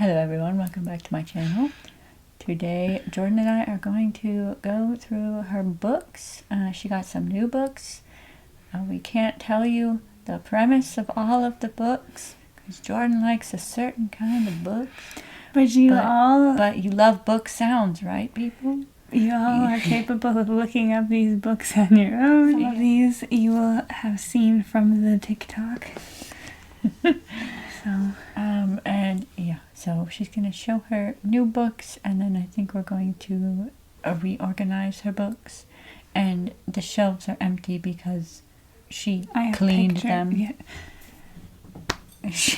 Hello everyone, welcome back to my channel. Today Jordan and I are going to go through her books. She got some new books. We can't tell you the premise of all of the books because Jordan likes a certain kind of book. But you love book sounds, right, people? You all are capable of looking up these books on your own. Some of these you will have seen from the TikTok. So she's going to show her new books, and then I think we're going to reorganize her books. And the shelves are empty because she cleaned them. Yeah.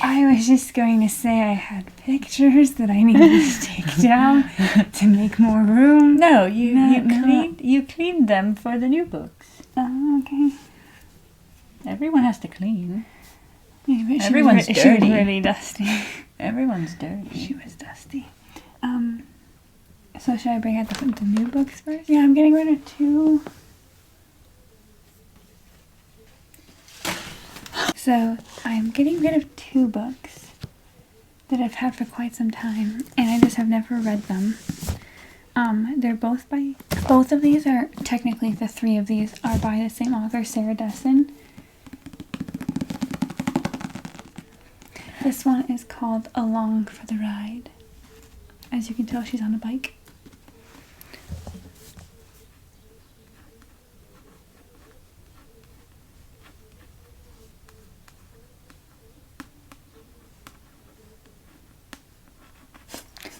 I was just going to say I had pictures that I needed to take down to make more room. No, you cleaned them for the new books. Oh, okay. Everyone has to clean. Yeah, but Everyone's dirty. She was really dusty. Everyone's dirty. She was dusty. So should I bring out the new books first? Yeah, I'm getting rid of two. So I'm getting rid of two books that I've had for quite some time, and I just have never read them. They're both of these are, technically the three of these are by the same author, Sarah Dessen. This one is called Along for the Ride. As you can tell, she's on a bike.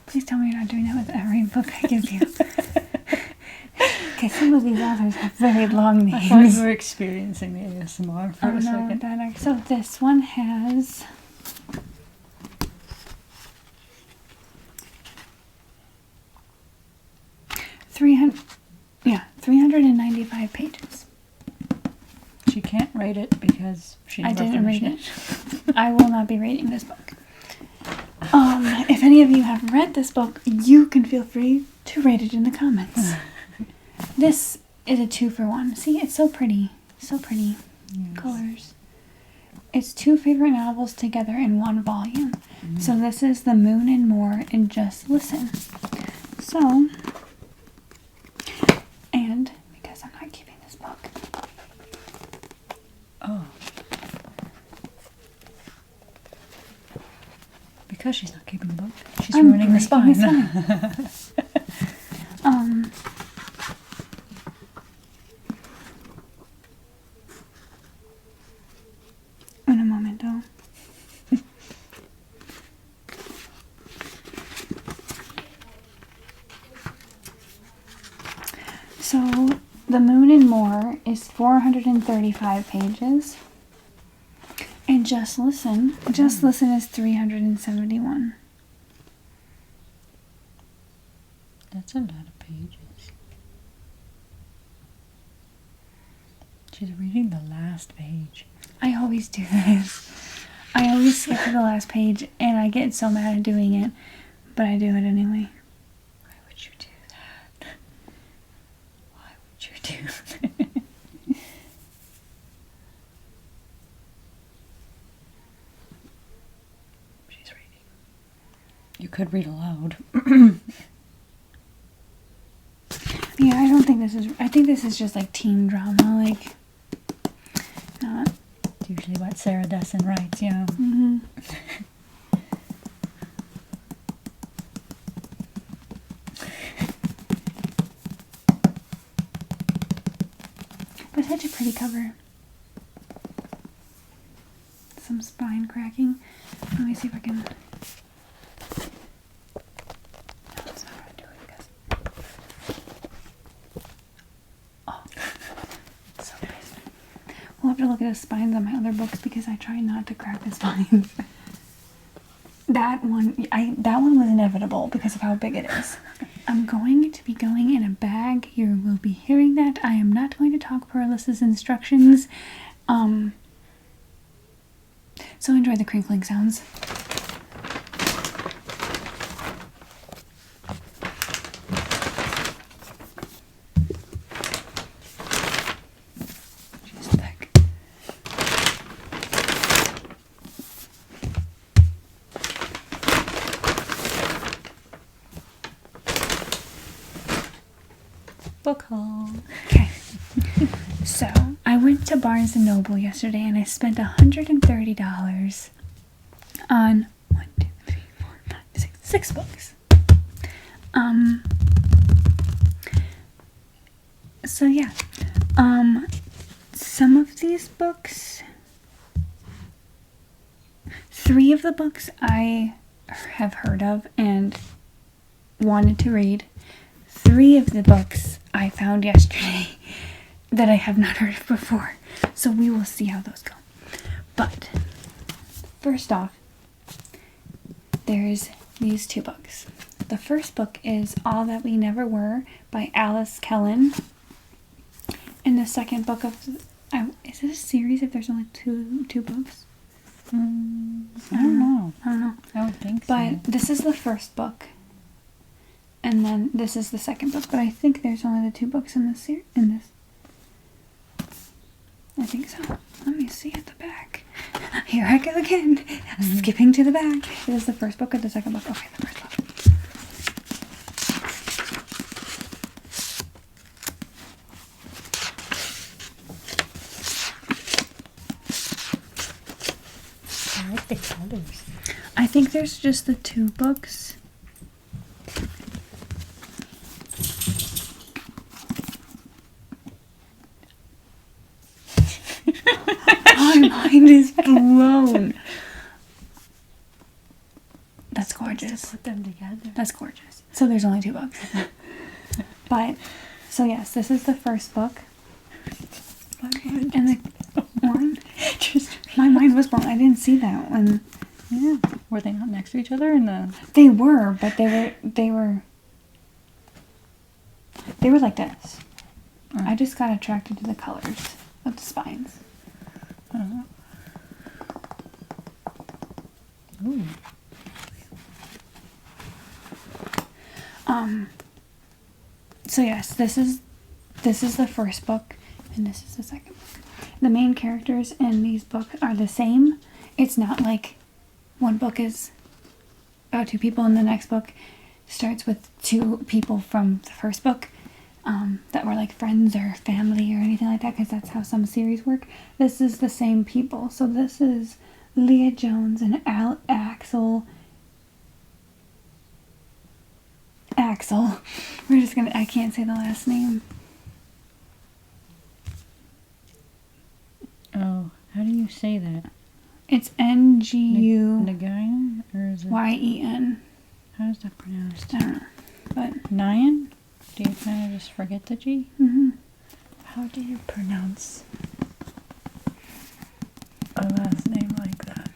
Please tell me you're not doing that with every book I give you. Okay, some of these authors have very long names. I thought you were experiencing the ASMR for a second. So this one has 395 pages. She can't rate it because she never didn't read finished it. I will not be rating this book. If any of you have read this book, you can feel free to rate it in the comments. This is a 2-for-1. See, it's so pretty. So pretty. Yes. Colors. It's two favorite novels together in one volume. Mm-hmm. So this is The Moon and More and Just Listen. So, and because I'm not keeping this book. Oh. Because she's not keeping the book. She's ruining the spine. Un momento. So, The Moon and More is 435 pages. And Just Listen is 371. That's a lot of pages. She's reading the last page. I always do this. I always skip to the last page, and I get so mad at doing it, but I do it anyway. Why would you do that? Why would you do that? She's reading. You could read aloud. Yeah, I don't think this is... I think this is just like teen drama, like... Not... It's usually what Sarah Dessen writes, yeah. Mm-hmm. But such a pretty cover. Some spine cracking. Let me see if I can... No, that's not what I'm doing, guys. Oh. So crazy. We'll have to look at the spines on my other books because I try not to crack the spines. That one was inevitable because of how big it is. I'm going to be going in a bag. You will be hearing that. I am not going to talk per Alyssa's instructions. So enjoy the crinkling sounds. She's thick. Book haul. Okay. So, I went to Barnes & Noble yesterday and I spent $130 on 6 books. So yeah. Some of these books, 3 of the books I have heard of and wanted to read. 3 of the books I found yesterday that I have not heard of before. So we will see how those go. But first off, there's these 2 books. The first book is All That We Never Were by Alice Kellen. And the second book of... is it a series if there's only two books? I don't know. I would think so. But this is the first book. And then this is the second book. But I think there's only the 2 books in this I think so. Let me see at the back. Here I go again. Skipping to the back. This is the first book or the second book? Okay, the first book. I like the colors. I think there's just the 2 books. My mind is blown. That's gorgeous. To put them together. That's gorgeous. So there's only 2 books. But, so yes, this is the first book. And the one, my mind was blown. I didn't see that one. Yeah. Were they not next to each other in the... They were, but they were like this. Oh. I just got attracted to the colors of the spines. Ooh. So yes, this is the first book, and this is the second book. The main characters in these books are the same. It's not like one book is about 2 people and the next book starts with 2 people from the first book that were like friends or family or anything like that, because that's how some series work. This is the same people. So this is Leah Jones and Axel. We're just gonna... I can't say the last name. Oh, how do you say that? It's Nguyen. Nguyen? Or is it... How is that pronounced? I don't know. But... Nyan? Do you kind of just forget the G? Mm-hmm. How do you pronounce a last name like that?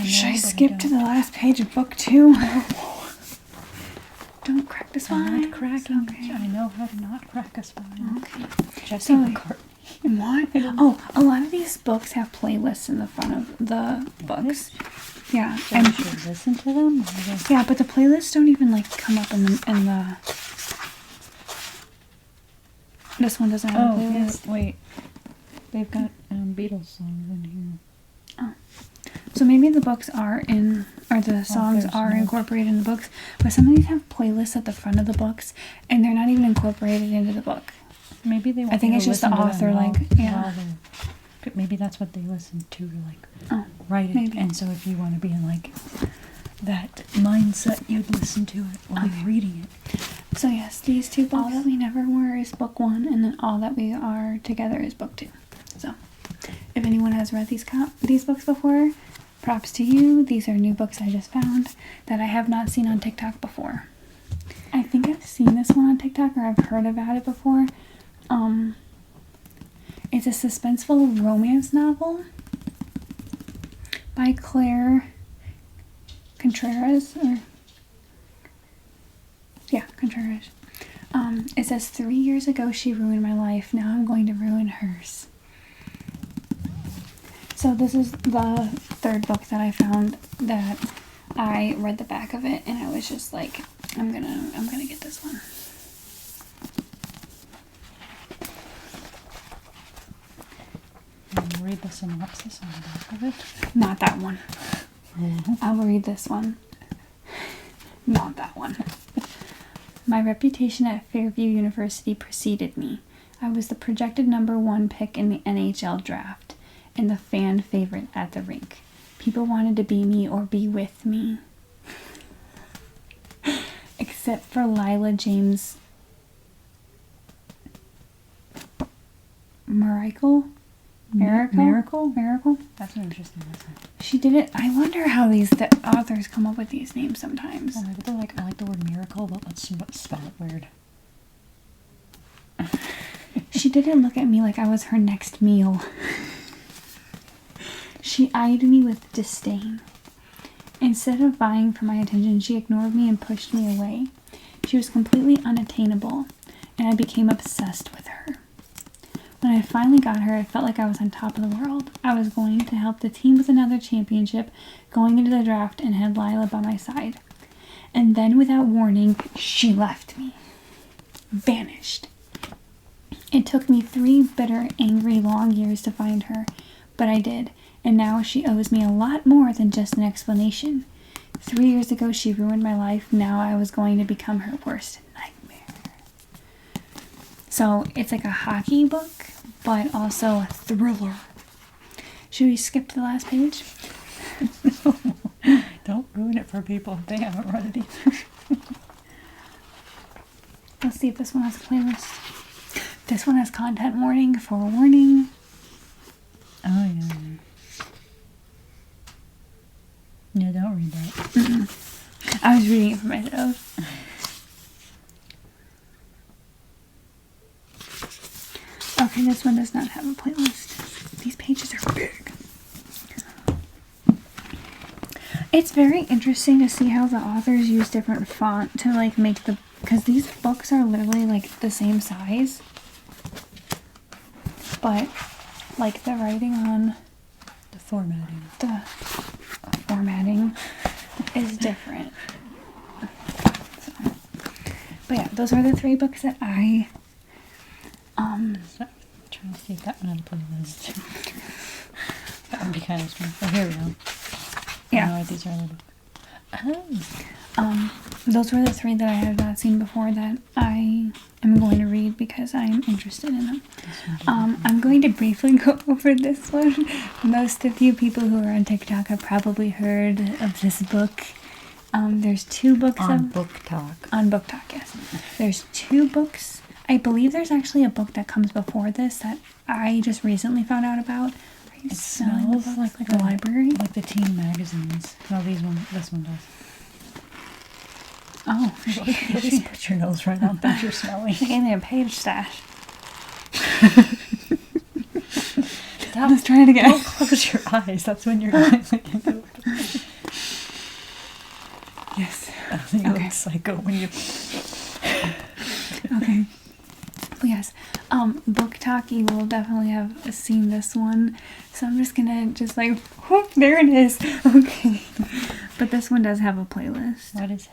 Should I skip to the last page of book 2? Don't crack the spine. I'm not cracking. Okay. I know how to not crack a spine. Okay. Just So, McCartney. What? Oh, a lot of these books have playlists in the front of the books. Yeah. So you should listen to them? Yeah, but the playlists don't even like come up in the This one doesn't have a playlist. Yeah, wait. They've got Beatles songs in here. Oh. So maybe the books are in, or the songs are no. incorporated in the books, but some of these have playlists at the front of the books, and they're not even incorporated into the book. Maybe they want I think you it's to just the listen to author, them like, while maybe that's what they listen to write it. Maybe. And so if you want to be in like that mindset, you'd listen to it while you're reading it. So yes, these 2 books. All That We Never Were is book 1, and then All That We Are Together is book 2. So, if anyone has read these books before, props to you. These are new books I just found that I have not seen on TikTok before. I think I've seen this one on TikTok, or I've heard about it before. It's a suspenseful romance novel by Claire Contreras, Contreras. It says, 3 years ago she ruined my life. Now I'm going to ruin hers. So this is the 3rd book that I found that I read the back of it, and I was just like, I'm gonna get this one. And read the synopsis on the back of it. Not that one. I'll read this one. Not that one. My reputation at Fairview University preceded me. I was the projected #1 pick in the NHL draft and the fan favorite at the rink. People wanted to be me or be with me. Except for Lila James Miracle? That's an interesting lesson. She did it. I wonder how the authors come up with these names sometimes. I like the word miracle, but let's spell it weird. She didn't look at me like I was her next meal. She eyed me with disdain. Instead of vying for my attention, she ignored me and pushed me away. She was completely unattainable, and I became obsessed with her. When I finally got her, I felt like I was on top of the world. I was going to help the team with another championship, going into the draft, and had Lila by my side. And then, without warning, she left me. Vanished. It took me 3 bitter, angry, long years to find her, but I did, and now she owes me a lot more than just an explanation. 3 years ago, she ruined my life. Now I was going to become her worst nightmare. So it's like a hockey book, but also a thriller. Should we skip to the last page? Don't ruin it for people if they haven't read it either. Let's see if this one has a playlist. This one has content warning, forewarning. Oh, yeah. No, don't read that. Mm-mm. I was reading it for myself. Okay, this one does not have a playlist. These pages are big. It's very interesting to see how the authors use different font to like make the, because these books are literally like the same size, but like the writing on The formatting. the formatting is different. So, but yeah, those are the 3 books that I So, I'm trying to see if that one had a playlist. That would be kind of smart. Oh, here we go. Yeah. Oh, these are little. those were the 3 that I have not seen before that I am going to read because I'm interested in them. I'm going to briefly go over this one. Most of you people who are on TikTok have probably heard of this book. There's 2 books On Book Talk. on Book Talk, yes. There's 2 books. I believe there's actually a book that comes before this that I just recently found out about. Are you smelling the smells books like a library? Like the teen magazines. No, this one does. Oh, You just put your nose right on things you're smelling. she gave me a page stash. Let's try it again. Don't close your eyes. That's when you're going into it. Yes. You Okay. look psycho when you... Okay. But yes, Book Talk, you will definitely have seen this one. So I'm just gonna like, whoop, there it is. Okay. But this one does have a playlist. What is it?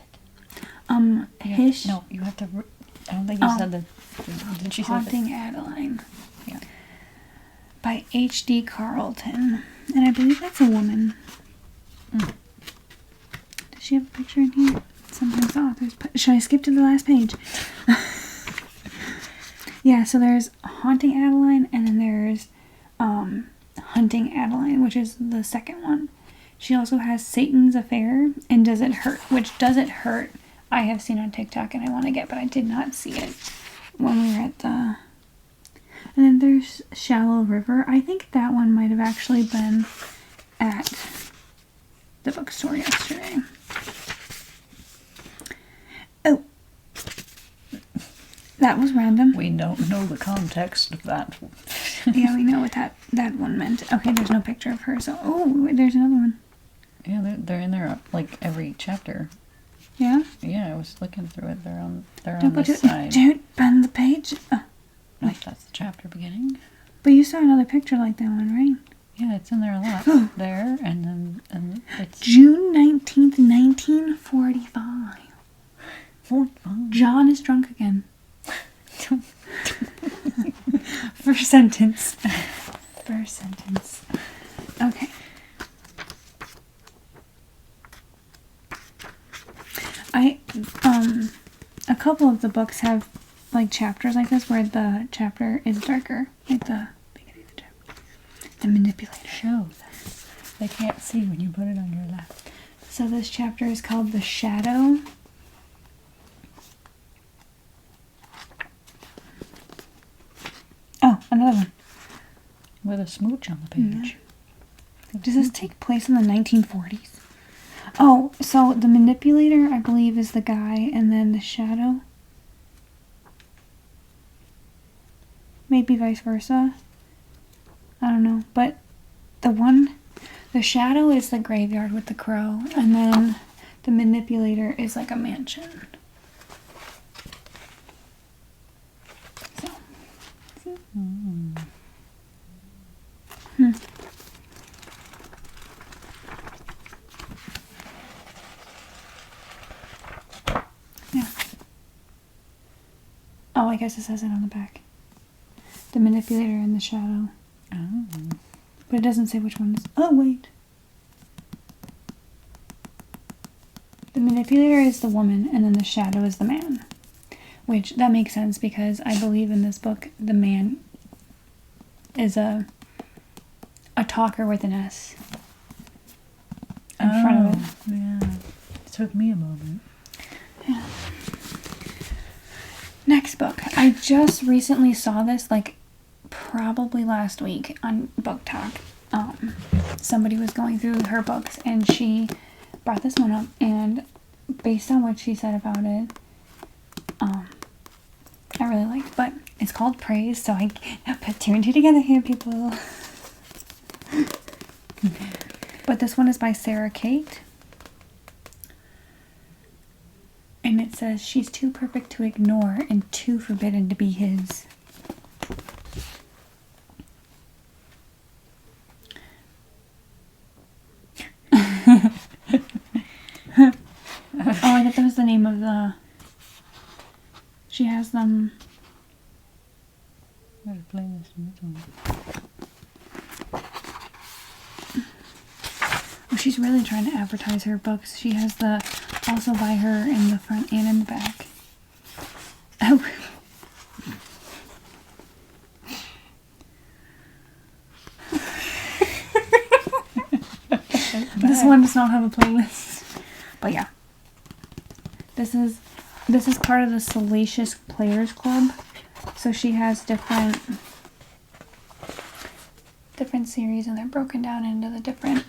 Hish. No, you have to... I don't think you said the... Did she say Haunting Adeline. Yeah. By H.D. Carlton. And I believe that's a woman. Does she have a picture in here? Sometimes the authors put... Should I skip to the last page? Yeah, so there's Haunting Adeline, and then there's Hunting Adeline, which is the second one. She also has Satan's Affair and Does It Hurt, which Does It Hurt I have seen on TikTok and I want to get, but I did not see it when we were at the... And then there's Shallow River. I think that one might have actually been at the bookstore yesterday. Oh. That was random. We don't know the context of that. Yeah, we know what that one meant. Okay, there's no picture of her, so... Oh, there's another one. Yeah, they're in there, like, every chapter. Yeah? Yeah, I was looking through it. They're on Don't this side. Don't bend the page. No, that's the chapter beginning. But you saw another picture like that one, right? Yeah, it's in there a lot. There, and it's... June 19th, 1945. 45. John is drunk again. First sentence. First sentence. Okay. couple of the books have like chapters like this where the chapter is darker, like the beginning of the chapter. The manipulator. Show them. They can't see when you put it on your lap. So this chapter is called The Shadow. Oh, another one. With a smooch on the page. Does this take place in the 1940s? Oh, so the manipulator, I believe, is the guy, and then the shadow. Maybe vice versa. I don't know. But the shadow is the graveyard with the crow, and then the manipulator is like a mansion. So. Yeah. Oh, I guess it says it on the back. The manipulator and the shadow. Oh. But it doesn't say which one is. Oh, wait. The manipulator is the woman, and then the shadow is the man. Which, that makes sense because I believe in this book, the man is a talker with an S in front of it. Yeah. It took me a moment. Yeah. Next book. I just recently saw this, like, probably last week on Book Talk. Somebody was going through her books, and she brought this one up, and based on what she said about it, I really liked, but it's called Praise, so I put two and two together here, people. But this one is by Sarah Kate. And it says, she's too perfect to ignore and too forbidden to be his. Oh, I thought that was the name of the... She has them... I gotta play this one. Oh, she's really trying to advertise her books. She has the... Also by her in the front and in the back. Oh. This one does not have a playlist. But yeah. This is part of the Salacious Players Club. So she has different series, and they're broken down into the different...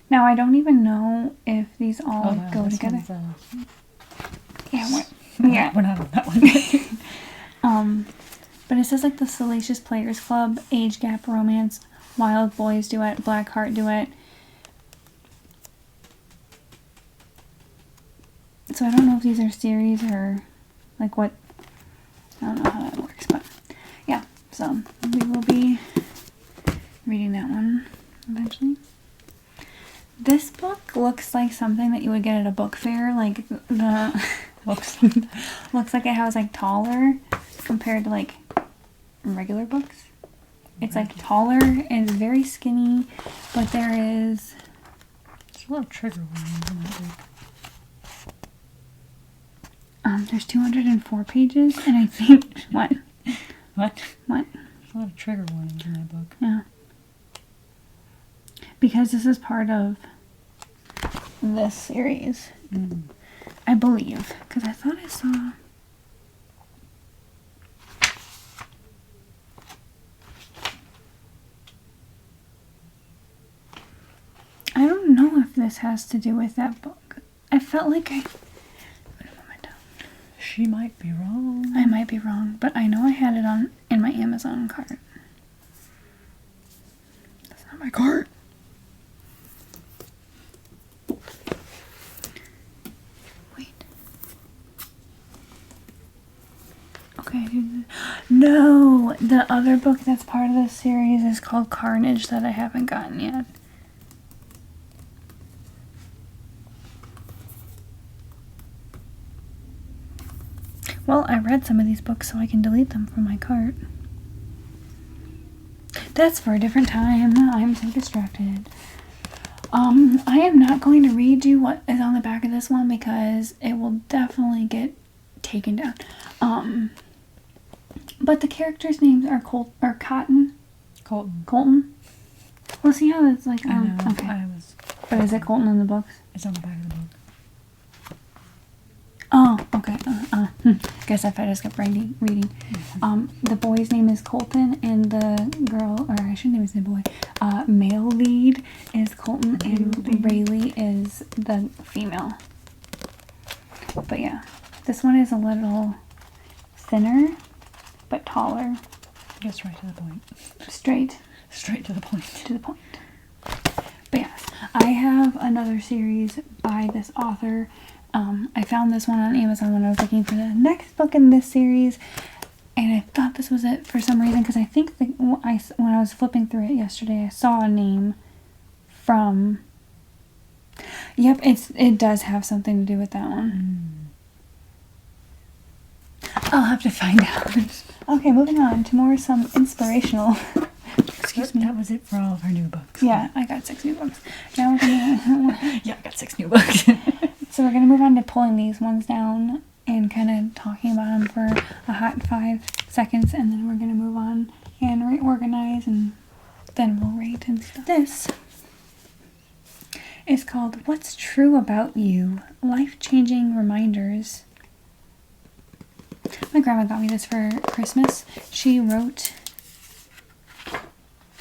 Now, I don't even know if these all go together. Yeah, we're not on that one. But it says like the Salacious Players Club, Age Gap Romance, Wild Boys Duet, Black Heart Duet. So I don't know if these are series or like what. I don't know how that works, but yeah. So we will be reading that one eventually. This book looks like something that you would get at a book fair. Like the looks like it has like taller compared to like regular books. It's like taller and very skinny, but there is... There's a lot of trigger warnings in that book. There's 204 pages, and I think... What? What? What? There's a lot of trigger warnings in that book. Yeah. Because this is part of this series. I believe. Because I thought I saw... I don't know if this has to do with that book. I felt like I... She might be wrong. I might be wrong, but I know I had it in my Amazon cart. That's not my cart. Wait. Okay. No! The other book that's part of this series is called Carnage that I haven't gotten yet. Well, I read some of these books so I can delete them from my cart. That's for a different time. I'm so distracted. I am not going to read you what is on the back of this one because it will definitely get taken down. But the characters' names are Cotton. Colton. Well, see how it's like. I know. Okay. But is it Colton in the books? It's on the back of the book. Oh, okay. Guess if I just kept reading. The boy's name is Colton, and the girl, or I shouldn't even say boy, male lead is Colton, and Rayleigh is the female. But yeah, this one is a little thinner, but taller. Gets right to the point. Straight to the point. To the point. But yes, I have another series by this author. I found this one on Amazon when I was looking for the next book in this series, and I thought this was it for some reason, because I think when I was flipping through it yesterday, I saw a name from... Yep, it does have something to do with that one. I'll have to find out. Okay, moving on to some inspirational... Excuse me. That was it for all of her new books. Yeah, I got 6 new books. Now we're gonna... Yeah, I got 6 new books. So we're going to move on to pulling these ones down and kind of talking about them for a hot 5 seconds, and then we're going to move on and reorganize, and then we'll rate and stuff. This is called What's True About You? Life-Changing Reminders. My grandma got me this for Christmas. She wrote...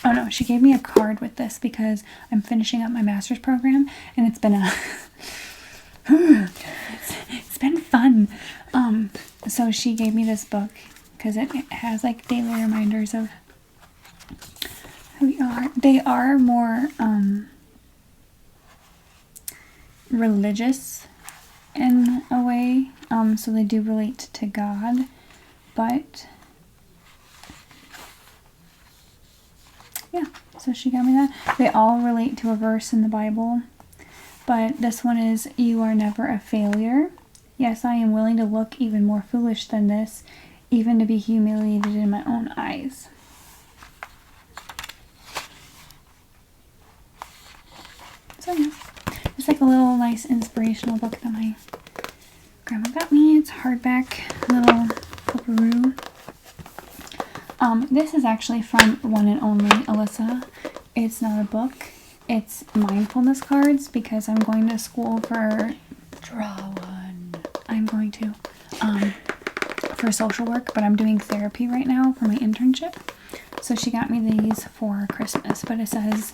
Oh no, she gave me a card with this because I'm finishing up my master's program, and it's been a... it's been fun. So she gave me this book because it has like daily reminders of who we are. They are more religious in a way, so they do relate to God, but yeah, so she got me that. They all relate to a verse in the Bible. But this one is, you are never a failure. Yes, I am willing to look even more foolish than this, even to be humiliated in my own eyes. So yeah, it's like a little nice inspirational book that my grandma got me. It's hardback, little flipperoo. This is actually from one and only Alyssa. It's not a book. It's mindfulness cards, because I'm going to school for... Draw one. I'm going to, for social work, but I'm doing therapy right now for my internship. So she got me these for Christmas, but it says,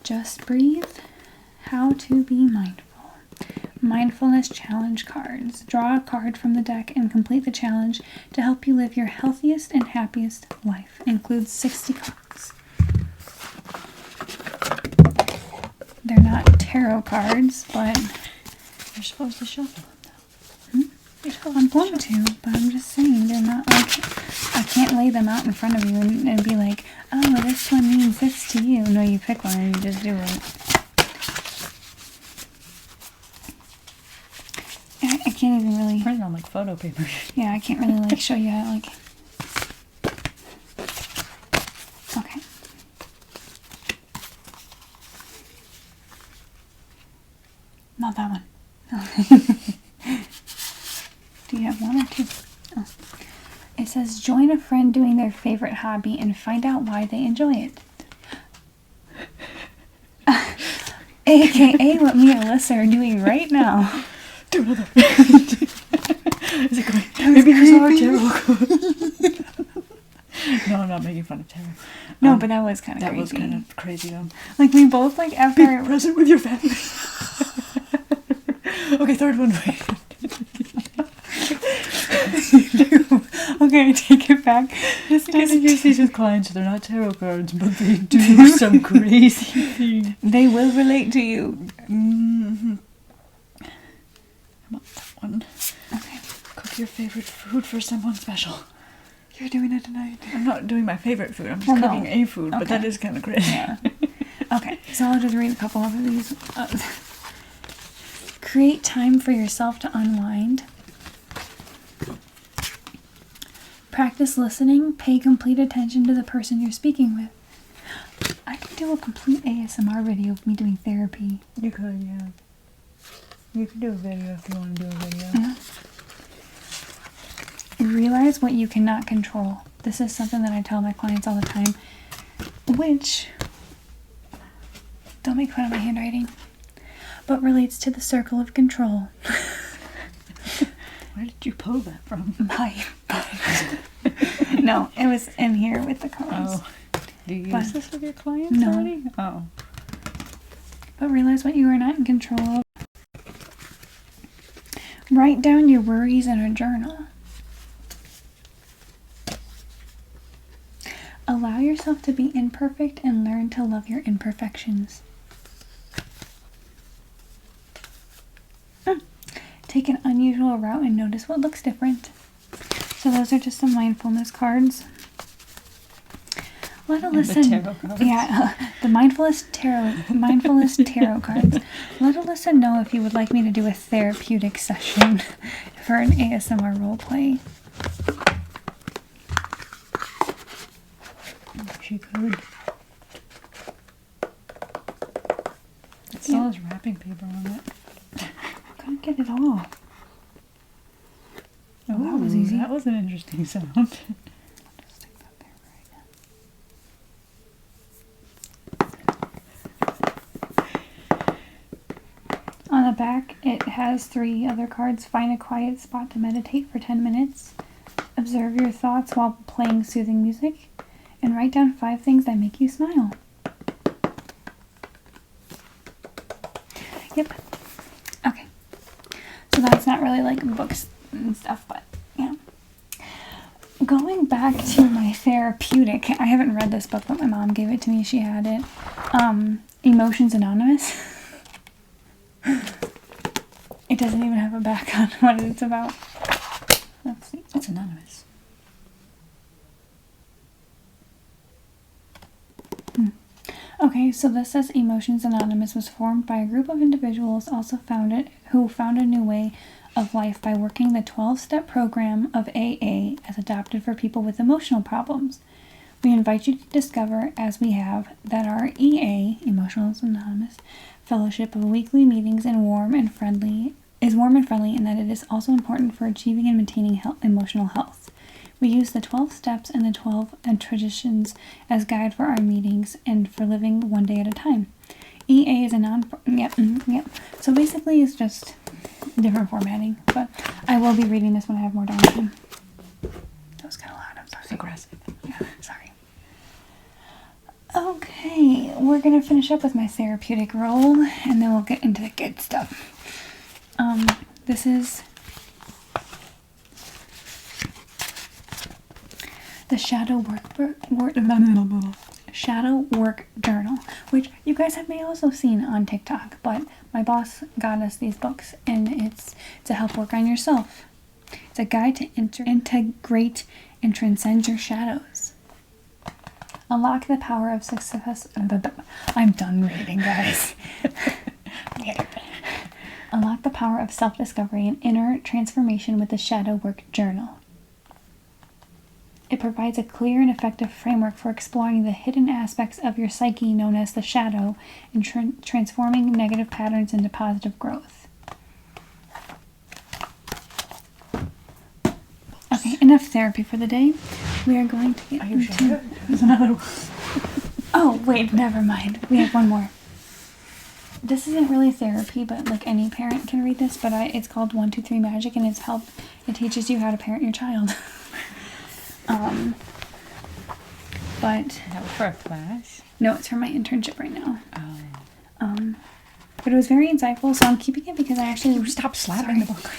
just breathe, how to be mindful. Mindfulness challenge cards. Draw a card from the deck and complete the challenge to help you live your healthiest and happiest life. Includes 60 cards. They're not tarot cards, but... You're supposed to shuffle them, though. I'm going to, but I'm just saying, they're not like... I can't lay them out in front of you and be like, oh, this one means this to you. No, you pick one and you just do it. I can't even really... Print it on, like, photo paper. Yeah, I can't really, like, show you how, like... Okay. Not that one. Do you have one or two? Oh. It says, join a friend doing their favorite hobby and find out why they enjoy it. AKA what me and Alyssa are doing right now. Do another. Is it going? Maybe there's our tarot card. No, I'm not making fun of tarot. No, but that was kind of crazy. That was kind of crazy, though. Like, we both, like, after... Be present with your family. Okay, third one. Okay, I take it back. Because you use these with clients, they're not tarot cards, but they do some crazy thing. They will relate to you. Mm-hmm. I want that one. Okay. Cook your favorite food for someone special. You're doing it tonight. I'm not doing my favorite food. I'm just cooking a food, but that is kind of crazy. Yeah. Okay, so I'll just read a couple of these. Create time for yourself to unwind. Practice listening. Pay complete attention to the person you're speaking with. I could do a complete ASMR video of me doing therapy. You could, yeah. You could do a video if you want to do a video. Yeah. realize what you cannot control. This is something that I tell my clients all the time, which, don't make fun of my handwriting, but relates to the circle of control. Where did you pull that from? No, it was in here with the cards. Oh. Do you use this with your clients No. already? Oh. But realize what you are not in control of. Write down your worries in a journal. Allow yourself to be imperfect and learn to love your imperfections. Take an unusual route and notice what looks different. So those are just some mindfulness cards. Let Alyssa, the tarot cards. Yeah, the mindfulness tarot cards. Let Alyssa know if you would like me to do a therapeutic session for an ASMR roleplay. She could. It still has wrapping paper on it. I couldn't get it off. Oh, that was easy. That was an interesting sound. I'll just stick that there right now. On the back, it has 3 other cards. Find a quiet spot to meditate for 10 minutes. Observe your thoughts while playing soothing music. And write down 5 things that make you smile. Yep. Okay. So that's not really like books and stuff, but yeah. Going back to my therapeutic, I haven't read this book, but my mom gave it to me. She had it. Emotions Anonymous. It doesn't even have a back on what it's about. Let's see. It's anonymous. Okay, so this says Emotions Anonymous was formed by a group of individuals who found a new way of life by working the 12-step program of AA as adopted for people with emotional problems. We invite you to discover, as we have, that our EA, Emotions Anonymous, fellowship of weekly meetings is warm and friendly, and that it is also important for achieving and maintaining emotional health. We use the 12 steps and the 12 traditions as guide for our meetings and for living one day at a time. EA is a Yep. So basically it's just different formatting, but I will be reading this when I have more downtime. That was kind of loud, I'm sorry. It's aggressive. Yeah, sorry. Okay, we're going to finish up with my therapeutic role, and then we'll get into the good stuff. This is the Shadow Work Journal, which you guys may also seen on TikTok, but my boss got us these books, and it's to help work on yourself. It's a guide to integrate and transcend your shadows. Unlock the power of success. I'm done reading, guys. Unlock the power of self-discovery and inner transformation with the Shadow Work Journal. It provides a clear and effective framework for exploring the hidden aspects of your psyche known as the shadow and transforming negative patterns into positive growth. Okay, enough therapy for the day. We are going to get into... There's another one. Oh, wait, never mind. We have one more. This isn't really therapy, but like any parent can read this, but it's called 1, 2, 3 Magic, and it teaches you how to parent your child. But That was for a class? no, it's for my internship right now. Oh. But it was very insightful, so I'm keeping it because I actually Stop slapping the book.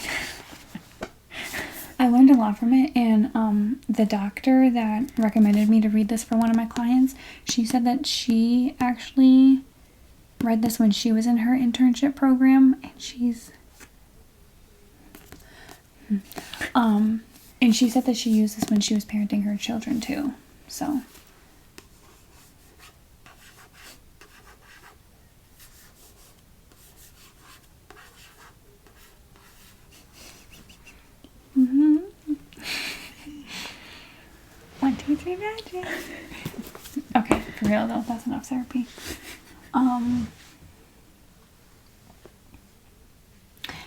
I learned a lot from it, and the doctor that recommended me to read this for one of my clients, she said that she actually read this when she was in her internship program, and she said that she used this when she was parenting her children too. So Mm-hmm. 1, 2, 3 Magic. Okay, for real though, that's enough therapy.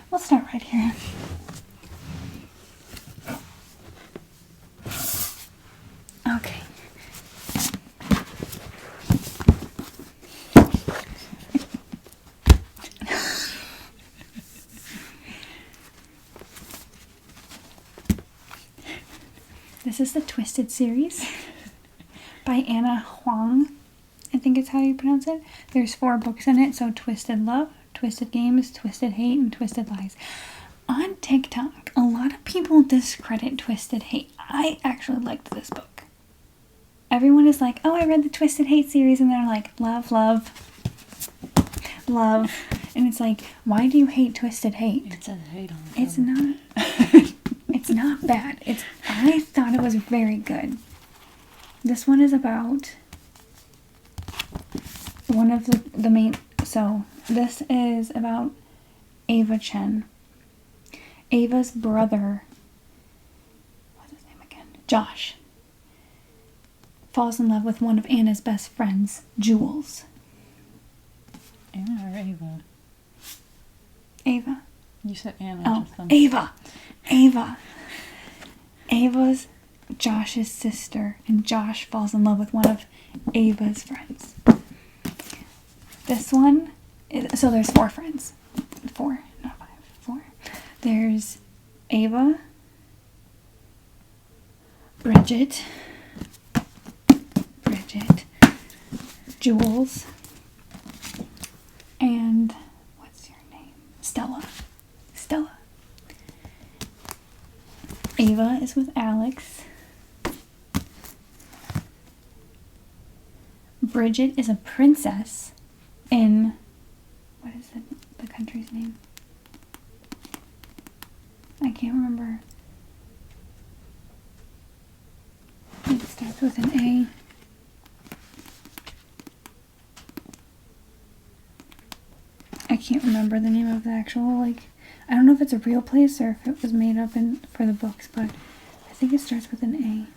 We'll start right here. This is the Twisted series by Anna Huang. I think it's how you pronounce it. There's 4 books in it. So Twisted Love, Twisted Games, Twisted Hate, and Twisted Lies. On TikTok, a lot of people discredit Twisted Hate. I actually liked this book. Everyone is like, oh, I read the Twisted Hate series, and they're like, love, love, love. And it's like, why do you hate Twisted Hate? It says hate on it. It's not. It's not bad. I thought it was very good. This one is about one of the main. So this is about Ava Chen. Ava's brother, what's his name again? Josh, falls in love with one of Anna's best friends, Jules. Anna or Ava? Ava. You said Anna. Oh, Ava. Ava. Ava's Josh's sister, and Josh falls in love with one of Ava's friends. This one, so there's 4 friends. 4, not 5, 4. There's Ava, Bridget, Jules, and what's your name? Stella. Ava is with Alex. Bridget is a princess in, what is the country's name? I can't remember. It starts with an A. I can't remember the name of the actual, I don't know if it's a real place or if it was made up for the books, but I think it starts with an A.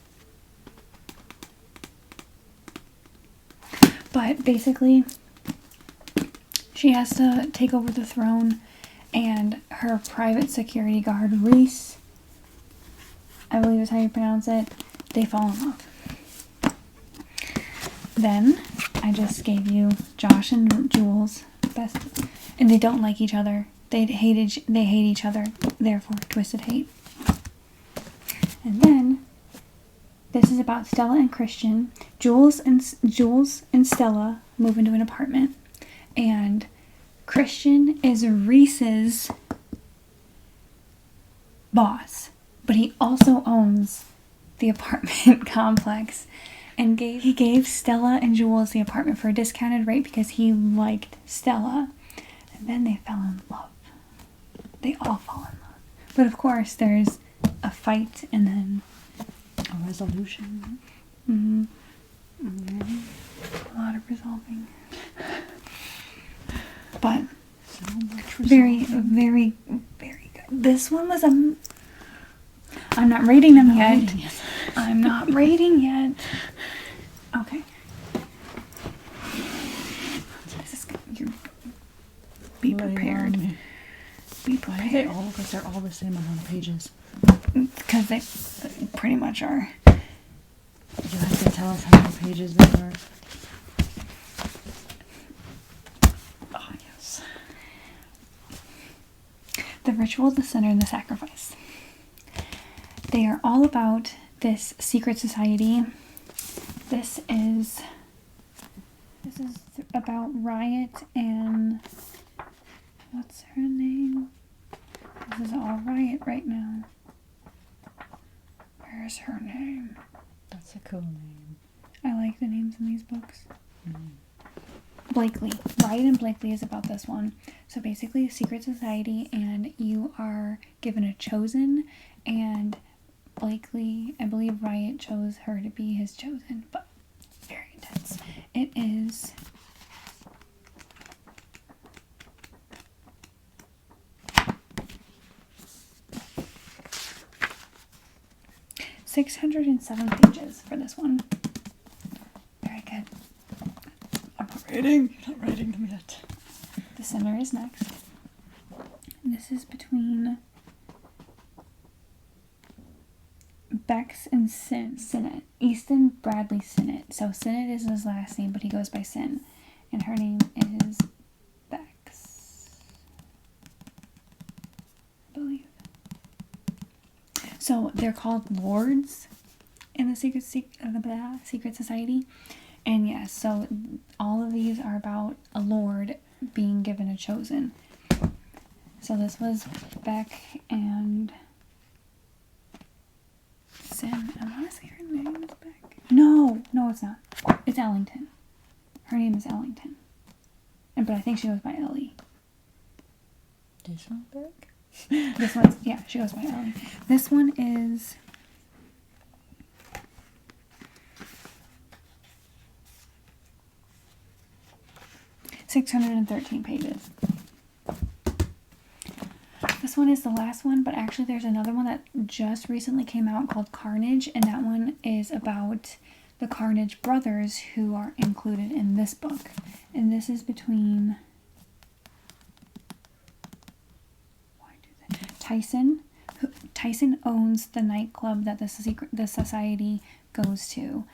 But basically, she has to take over the throne, and her private security guard, Reese, I believe is how you pronounce it, they fall in love. Then, I just gave you Josh and Jules, best, and they don't like each other. They hate each other, therefore Twisted Hate. And then, this is about Stella and Christian. Jules and Stella move into an apartment, and Christian is Reese's boss, but he also owns the apartment complex. And he gave Stella and Jules the apartment for a discounted rate because he liked Stella. And then they fell in love. They all fall in love. But of course, there's a fight and then a resolution. Mm-hmm. Mm-hmm. A lot of resolving. But so much resolving. Very, very, very good. This one was I'm not rating them yet. I'm not rating yet. Okay. This is good. Be prepared. Be prepared. Why are they all? Because they're all the same amount of pages. Because they pretty much are. You have to tell us how many pages they are. Oh, yes. The Ritual, the Sinner, and the Sacrifice. They are all about this secret society. This is about Riot and what's her name? This is all Riot right now. Where's her name? That's a cool name. I like the names in these books. Mm-hmm. Blakely. Riot and Blakely is about this one. So basically, a secret society, and you are given a chosen, and Blakely, I believe Riot chose her to be his chosen, but very intense. It is 607 pages for this one. Very good. I'm not rating them yet. The Sinner is next. This is between Bex and Sinnott. Easton Bradley Sinnott. So Sinnott is his last name, but he goes by Sin. And her name is Bex, I believe. So they're called lords, in the secret society. And yes, so all of these are about a lord being given a chosen. So this was Beck and Sin. I want to say her name is Beck. No, it's not. It's Ellington. Her name is Ellington. But I think she goes by Ellie. This one, Beck? This one's, yeah, she goes by Ellie. This one is... ...613 pages. This one is the last one, but actually there's another one that just recently came out called Carnage, and that one is about the Carnage brothers who are included in this book. And this is between Tyson. Tyson owns the nightclub that the society goes to.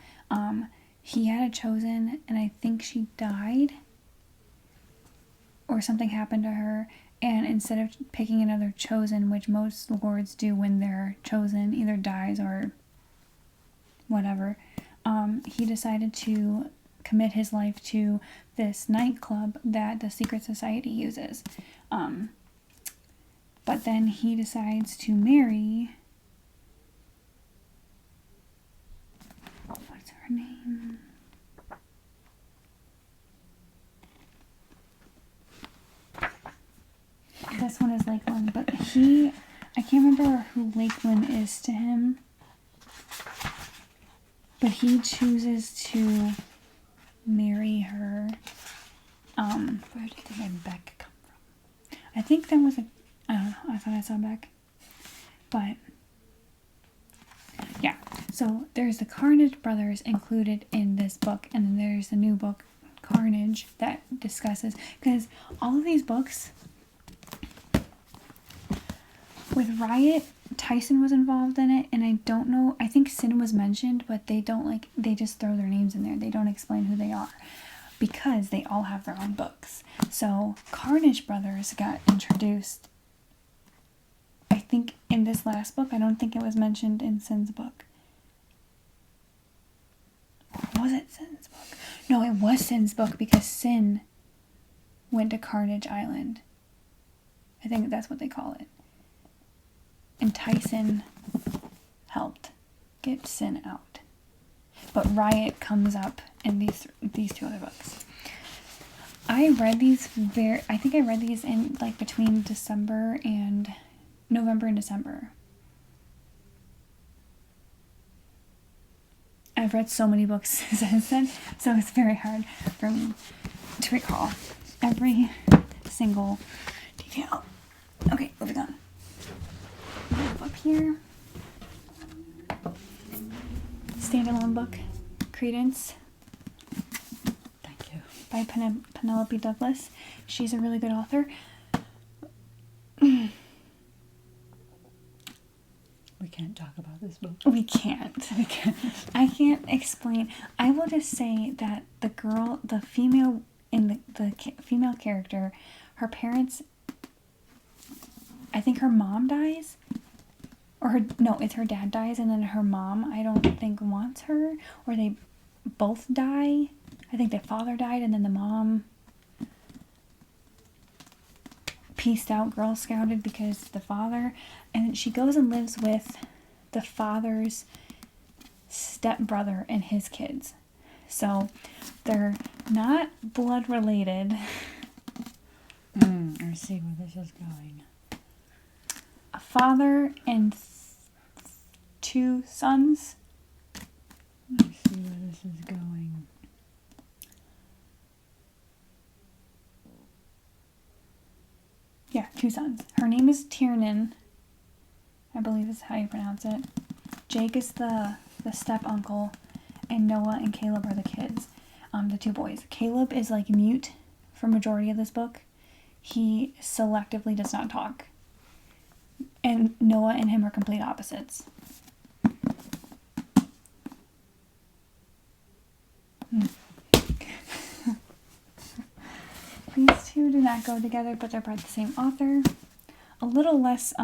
He had a chosen, and I think she died, or something happened to her. And instead of picking another chosen, which most lords do when their chosen either dies or whatever, he decided to commit his life to this nightclub that the secret society uses. But then he decides to marry... What's her name? This one is Lakeland, but I can't remember who Lakeland is to him. But he chooses to marry her. Where did the name Beck come from? I think that was I don't know, I thought I saw Beck. But, yeah. So, there's the Carnage brothers included in this book, and then there's the new book, Carnage, that discusses... Because all of these books... With Riot, Tyson was involved in it, and I don't know, I think Sin was mentioned, but they don't they just throw their names in there. They don't explain who they are, because they all have their own books. So, Carnage brothers got introduced, I think, in this last book. I don't think it was mentioned in Sin's book. Or was it Sin's book? No, it was Sin's book, because Sin went to Carnage Island. I think that's what they call it. And Tyson helped get Sin out. But Riot comes up in these two other books. I read these I think I read these in between November and December. I've read so many books since then, so it's very hard for me to recall every single detail. Okay, moving on. Up here, standalone book, Credence Thank You, by Penelope Douglas. She's a really good author. We can't talk about this book. We can't. I can't explain. I will just say that the female in the female character, her parents, I think her mom dies. It's her dad dies, and then her mom, I don't think, wants her, or they both die. I think their father died, and then the mom pieced out, Girl Scouted, because the father, and she goes and lives with the father's stepbrother and his kids. So, they're not blood related. I see where this is going. A father and two sons. I see where this is going. Yeah, two sons. Her name is Tiernan, I believe is how you pronounce it. Jake is the step uncle, and Noah and Caleb are the kids, the two boys. Caleb is mute for majority of this book. He selectively does not talk. And Noah and him are complete opposites. These two do not go together, but they're by the same author. A little less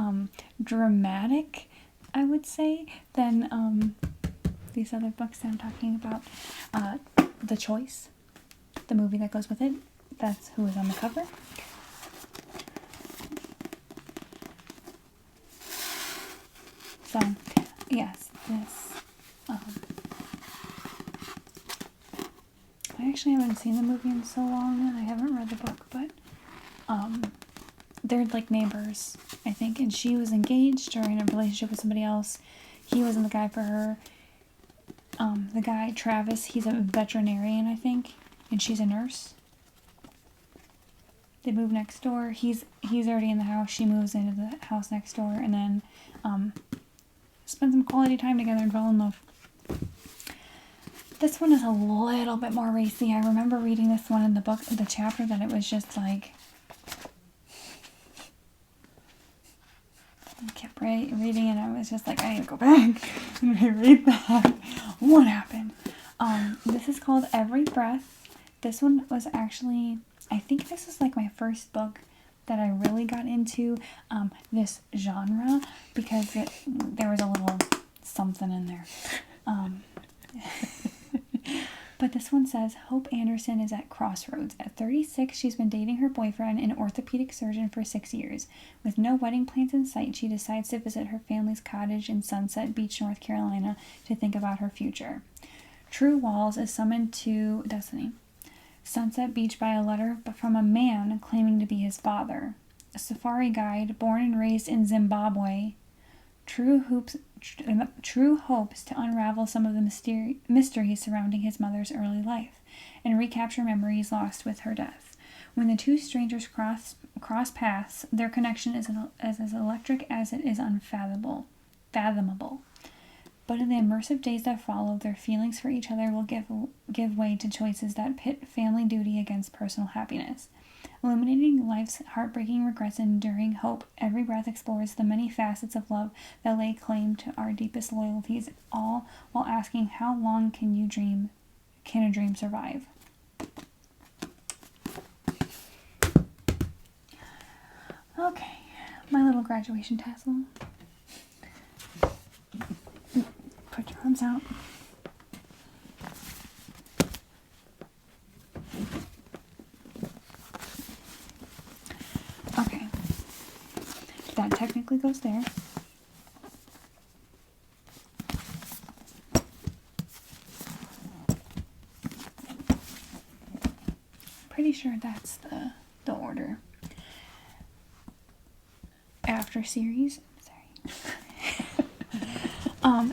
dramatic, I would say, than these other books that I'm talking about. The Choice, the movie that goes with it, that's who is on the cover. So, yes, this, I actually haven't seen the movie in so long, and I haven't read the book, but, they're like neighbors, I think, and she was engaged or in a relationship with somebody else. He wasn't the guy for her. The guy, Travis, he's a veterinarian, I think, and she's a nurse. They move next door. He's already in the house. She moves into the house next door, and then spend some quality time together and fall in love. This one is a little bit more racy. I remember reading this one in the book, the chapter, that it was just like, I kept reading and I was just like, I need to go back and reread that. What happened? This is called Every Breath. This one was actually, I think this is like my first book that I really got into this genre, because there was a little something in there. But this one says, Hope Anderson is at crossroads. At 36, she's been dating her boyfriend, an orthopedic surgeon, for 6 years. With no wedding plans in sight, she decides to visit her family's cottage in Sunset Beach, North Carolina, to think about her future. True Walls is summoned to Sunset Beach by a letter from a man claiming to be his father. A safari guide, born and raised in Zimbabwe, True hopes to unravel some of the mysteries surrounding his mother's early life and recapture memories lost with her death. When the two strangers cross paths, their connection is as electric as it is unfathomable. But in the immersive days that follow, their feelings for each other will give way to choices that pit family duty against personal happiness. Illuminating life's heartbreaking regrets and enduring hope, Every Breath explores the many facets of love that lay claim to our deepest loyalties, all while asking, how long can a dream survive? Okay, my little graduation tassel. Put your arms out. Okay, that technically goes there. Pretty sure that's the order. After series. Sorry.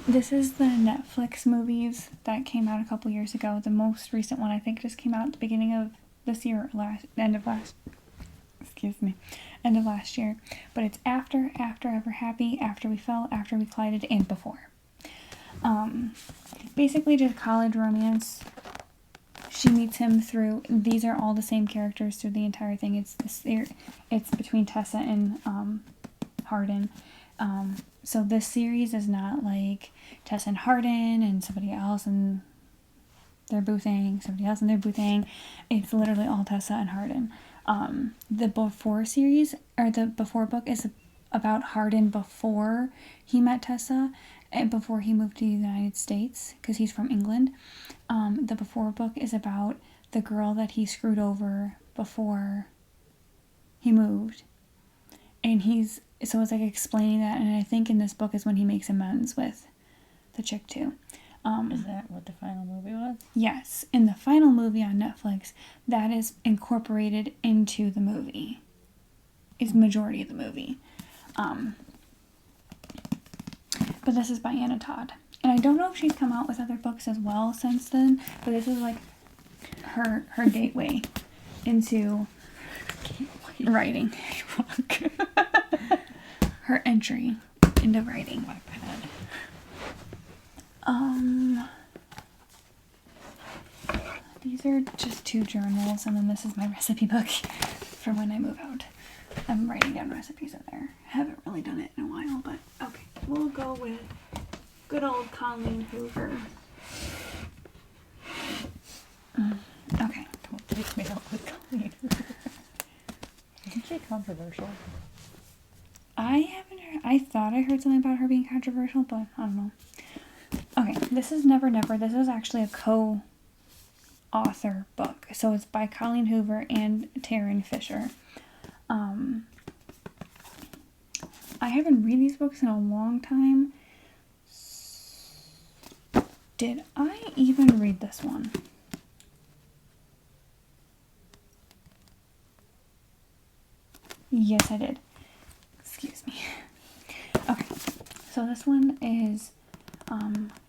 This is the Netflix movies that came out a couple years ago. The most recent one, I think, just came out at the beginning of this year, end of last year. But it's After Ever Happy, After We Fell, After We Collided, and Before. Basically just college romance. She meets him through, these are all the same characters through the entire thing. It's between Tessa and Hardin. So this series is not like Tessa and Hardin and somebody else and they're boothing, somebody else and they're boothing. It's literally all Tessa and Hardin. The Before series, or the Before book, is about Hardin before he met Tessa and before he moved to the United States, because he's from England. The Before book is about the girl that he screwed over before he moved. And so it's like explaining that, and I think in this book is when he makes amends with the chick too. Is that what the final movie was? Yes. In the final movie on Netflix, that is incorporated into the movie. Is the majority of the movie. But this is by Anna Todd. And I don't know if she's come out with other books as well since then, but this is like her gateway into writing. Her entry into writing. My bad. These are just 2 journals, and then this is my recipe book for when I move out. I'm writing down recipes in there. I haven't really done it in a while, but okay. We'll go with good old Colleen Hoover. Okay. Don't take me out with Colleen Hoover. Isn't she controversial? I thought I heard something about her being controversial, but I don't know. Okay, This is Never Never. This is actually a co-author book. So it's by Colleen Hoover and Taryn Fisher. I haven't read these books in a long time. Did I even read this one? Yes, I did. Excuse me. Okay, so this one is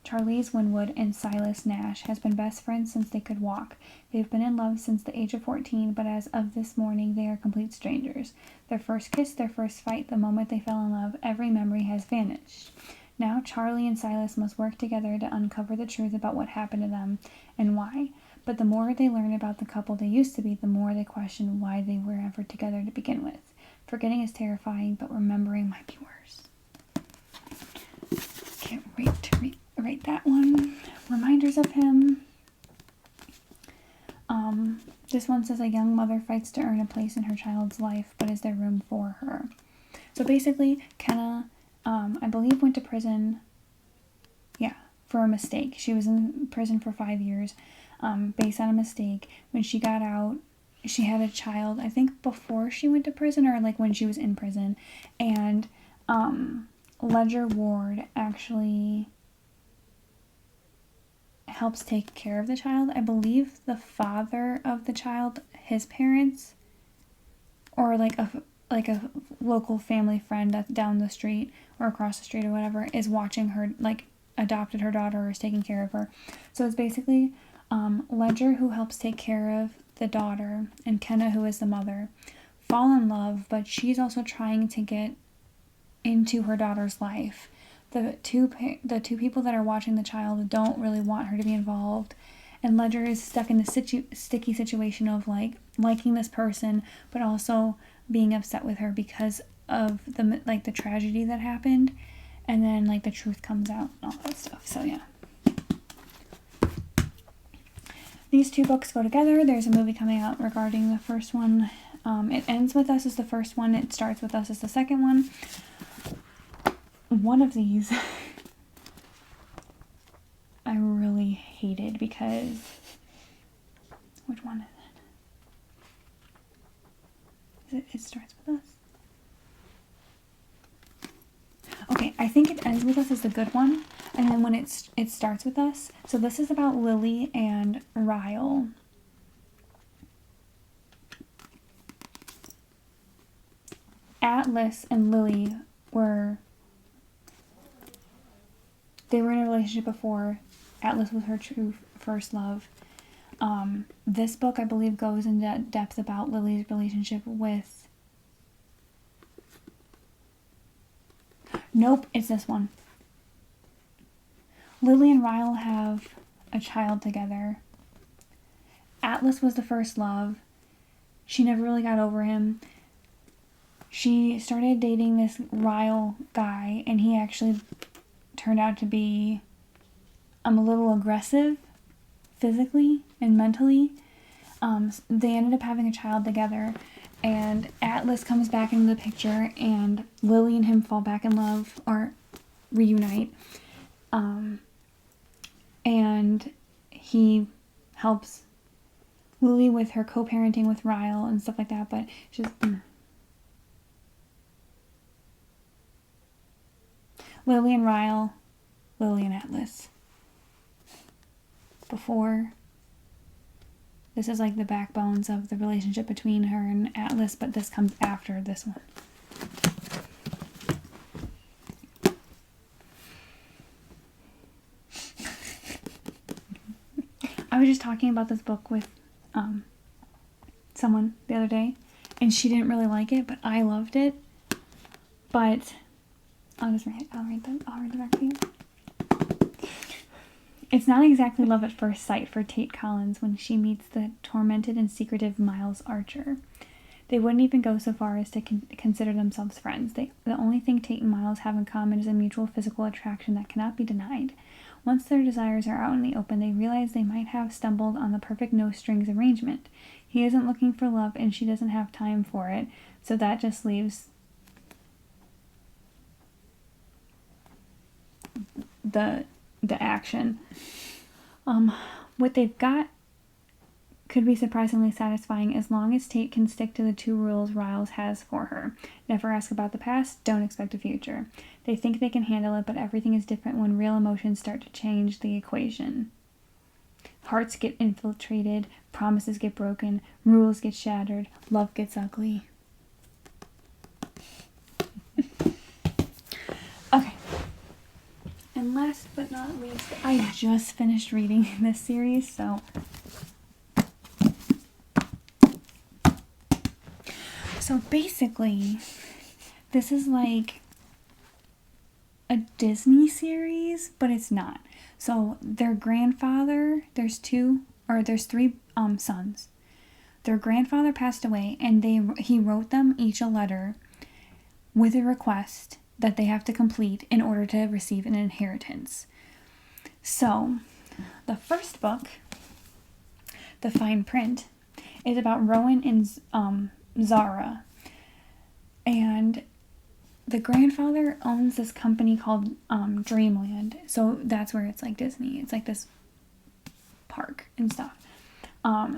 Charlize Winwood and Silas Nash has been best friends since they could walk. They've been in love since the age of 14, but as of this morning, they are complete strangers. Their first kiss, their first fight, the moment they fell in love, every memory has vanished. Now Charlie and Silas must work together to uncover the truth about what happened to them and why. But the more they learn about the couple they used to be, the more they question why they were ever together to begin with. Forgetting is terrifying, but remembering might be worse. Can't wait to write that one. Reminders of him. This one says a young mother fights to earn a place in her child's life, but is there room for her? So basically, Kenna, I believe, went to prison, for a mistake. She was in prison for 5 years, based on a mistake. When she got out, she had a child, I think before she went to prison, or like when she was in prison, and Ledger Ward actually helps take care of the child. I believe the father of the child, his parents, or like a local family friend that's down the street or across the street or whatever, is watching her, like adopted her daughter or is taking care of her. So it's basically Ledger, who helps take care of the daughter, and Kenna, who is the mother, fall in love, but she's also trying to get into her daughter's life. The two people that are watching the child don't really want her to be involved, and Ledger is stuck in a sticky situation of like liking this person, but also being upset with her because of the tragedy that happened, and then like the truth comes out and all that stuff. So yeah. These two books go together. There's a movie coming out regarding the first one. It Ends With Us is the first one. It Starts With Us is the second one. One of these I really hated because... Which one is it? It Starts With Us? Okay, I think It Ends With Us is the good one. And then when it Starts With Us. So this is about Lily and Ryle. Atlas and Lily were in a relationship before. Atlas was her true first love. This book, I believe, goes into depth about Lily's relationship with... Nope, it's this one. Lily and Ryle have a child together. Atlas was the first love. She never really got over him. She started dating this Ryle guy, and he actually turned out to be a little aggressive physically and mentally. They ended up having a child together, and Atlas comes back into the picture, and Lily and him fall back in love, or reunite. And he helps Lily with her co-parenting with Ryle and stuff like that, but just... Lily and Ryle, Lily and Atlas. Before, this is like the backbones of the relationship between her and Atlas, but this comes after this one. I was just talking about this book with someone the other day, and she didn't really like it, but I loved it. But I'll read the back to you. It's not exactly love at first sight for Tate Collins when she meets the tormented and secretive Miles Archer. They wouldn't even go so far as to consider themselves friends. The only thing Tate and Miles have in common is a mutual physical attraction that cannot be denied. Once their desires are out in the open, they realize they might have stumbled on the perfect no-strings arrangement. He isn't looking for love, and she doesn't have time for it, so that just leaves the the action. What they've got could be surprisingly satisfying as long as Tate can stick to the 2 rules Riles has for her. Never ask about the past, don't expect a future. They think they can handle it, but everything is different when real emotions start to change the equation. Hearts get infiltrated, promises get broken, rules get shattered, love gets ugly. Okay. And last but not least, I just finished reading this series, So basically, this is like a Disney series, but it's not. So their grandfather, there's 3 sons. Their grandfather passed away, and he wrote them each a letter with a request that they have to complete in order to receive an inheritance. So the first book, The Fine Print, is about Rowan and Zara, and the grandfather owns this company called Dreamland, so that's where it's like Disney. It's like this park and stuff.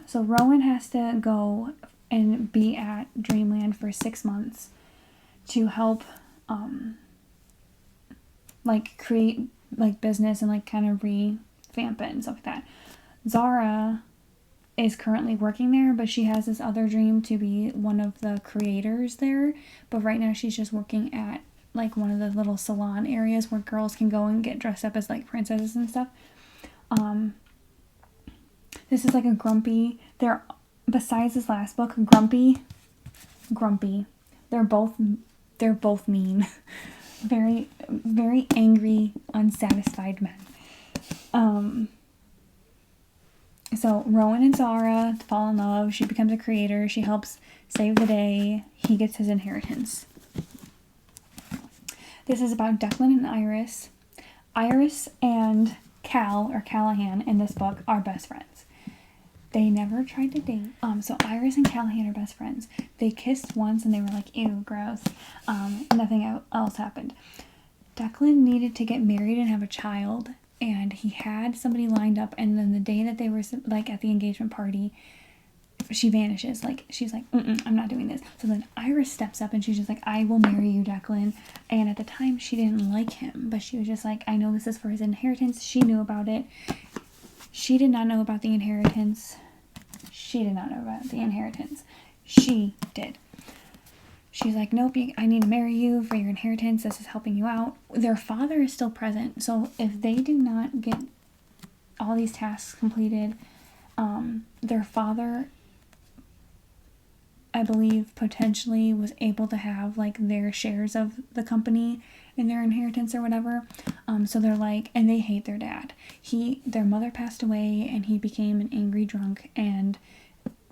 So Rowan has to go and be at Dreamland for 6 months to help like create like business and like kind of revamp it and stuff like that. Zara is currently working there, but she has this other dream to be one of the creators there. But right now she's just working at like one of the little salon areas where girls can go and get dressed up as like princesses and stuff. This is like a grumpy. They're besides this last book, grumpy. They're both mean, very very angry, unsatisfied men. So Rowan and Zara fall in love. She becomes a creator. She helps save the day. He gets his inheritance. This is about Declan and Iris. Iris and Cal, or Callahan, in this book are best friends. They never tried to date. So Iris and Callahan are best friends. They kissed once and they were like, ew, gross. Nothing else happened. Declan needed to get married and have a child, and he had somebody lined up, and then the day that they were like at the engagement party, she vanishes. Like, she's like, I'm not doing this. So then Iris steps up and she's just like, I will marry you, Declan. And at the time she didn't like him, but she was just like, I know this is for his inheritance. She knew about it. She did not know about the inheritance. She did. She's like, nope, I need to marry you for your inheritance. This is helping you out. Their father is still present. So if they do not get all these tasks completed, their father, I believe, potentially was able to have like their shares of the company in their inheritance or whatever. So they're like, and they hate their dad. Their mother passed away and he became an angry drunk and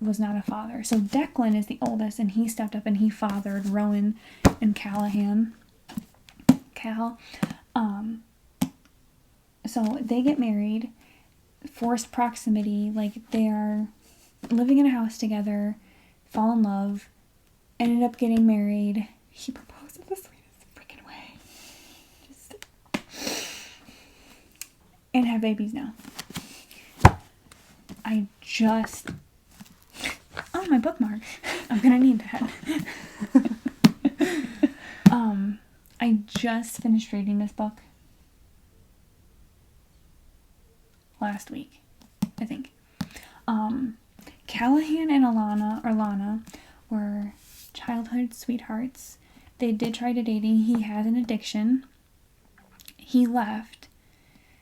was not a father. So Declan is the oldest, and he stepped up and he fathered Rowan and Callahan. Cal. So they get married, forced proximity, like they are living in a house together, fall in love, ended up getting married. He proposed in the sweetest freaking way. And have babies now. Oh, my bookmark. I'm gonna need that. I just finished reading this book last week, I think. Callahan and Lana were childhood sweethearts. They did try to dating. He had an addiction. He left.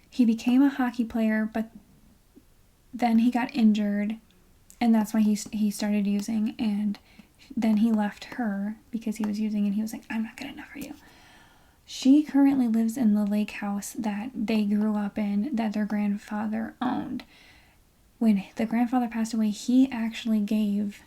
He became a hockey player, but then he got injured, and that's why he started using, and then he left her because he was using, and he was like, I'm not good enough for you. She currently lives in the lake house that they grew up in, that their grandfather owned. When the grandfather passed away, he actually gave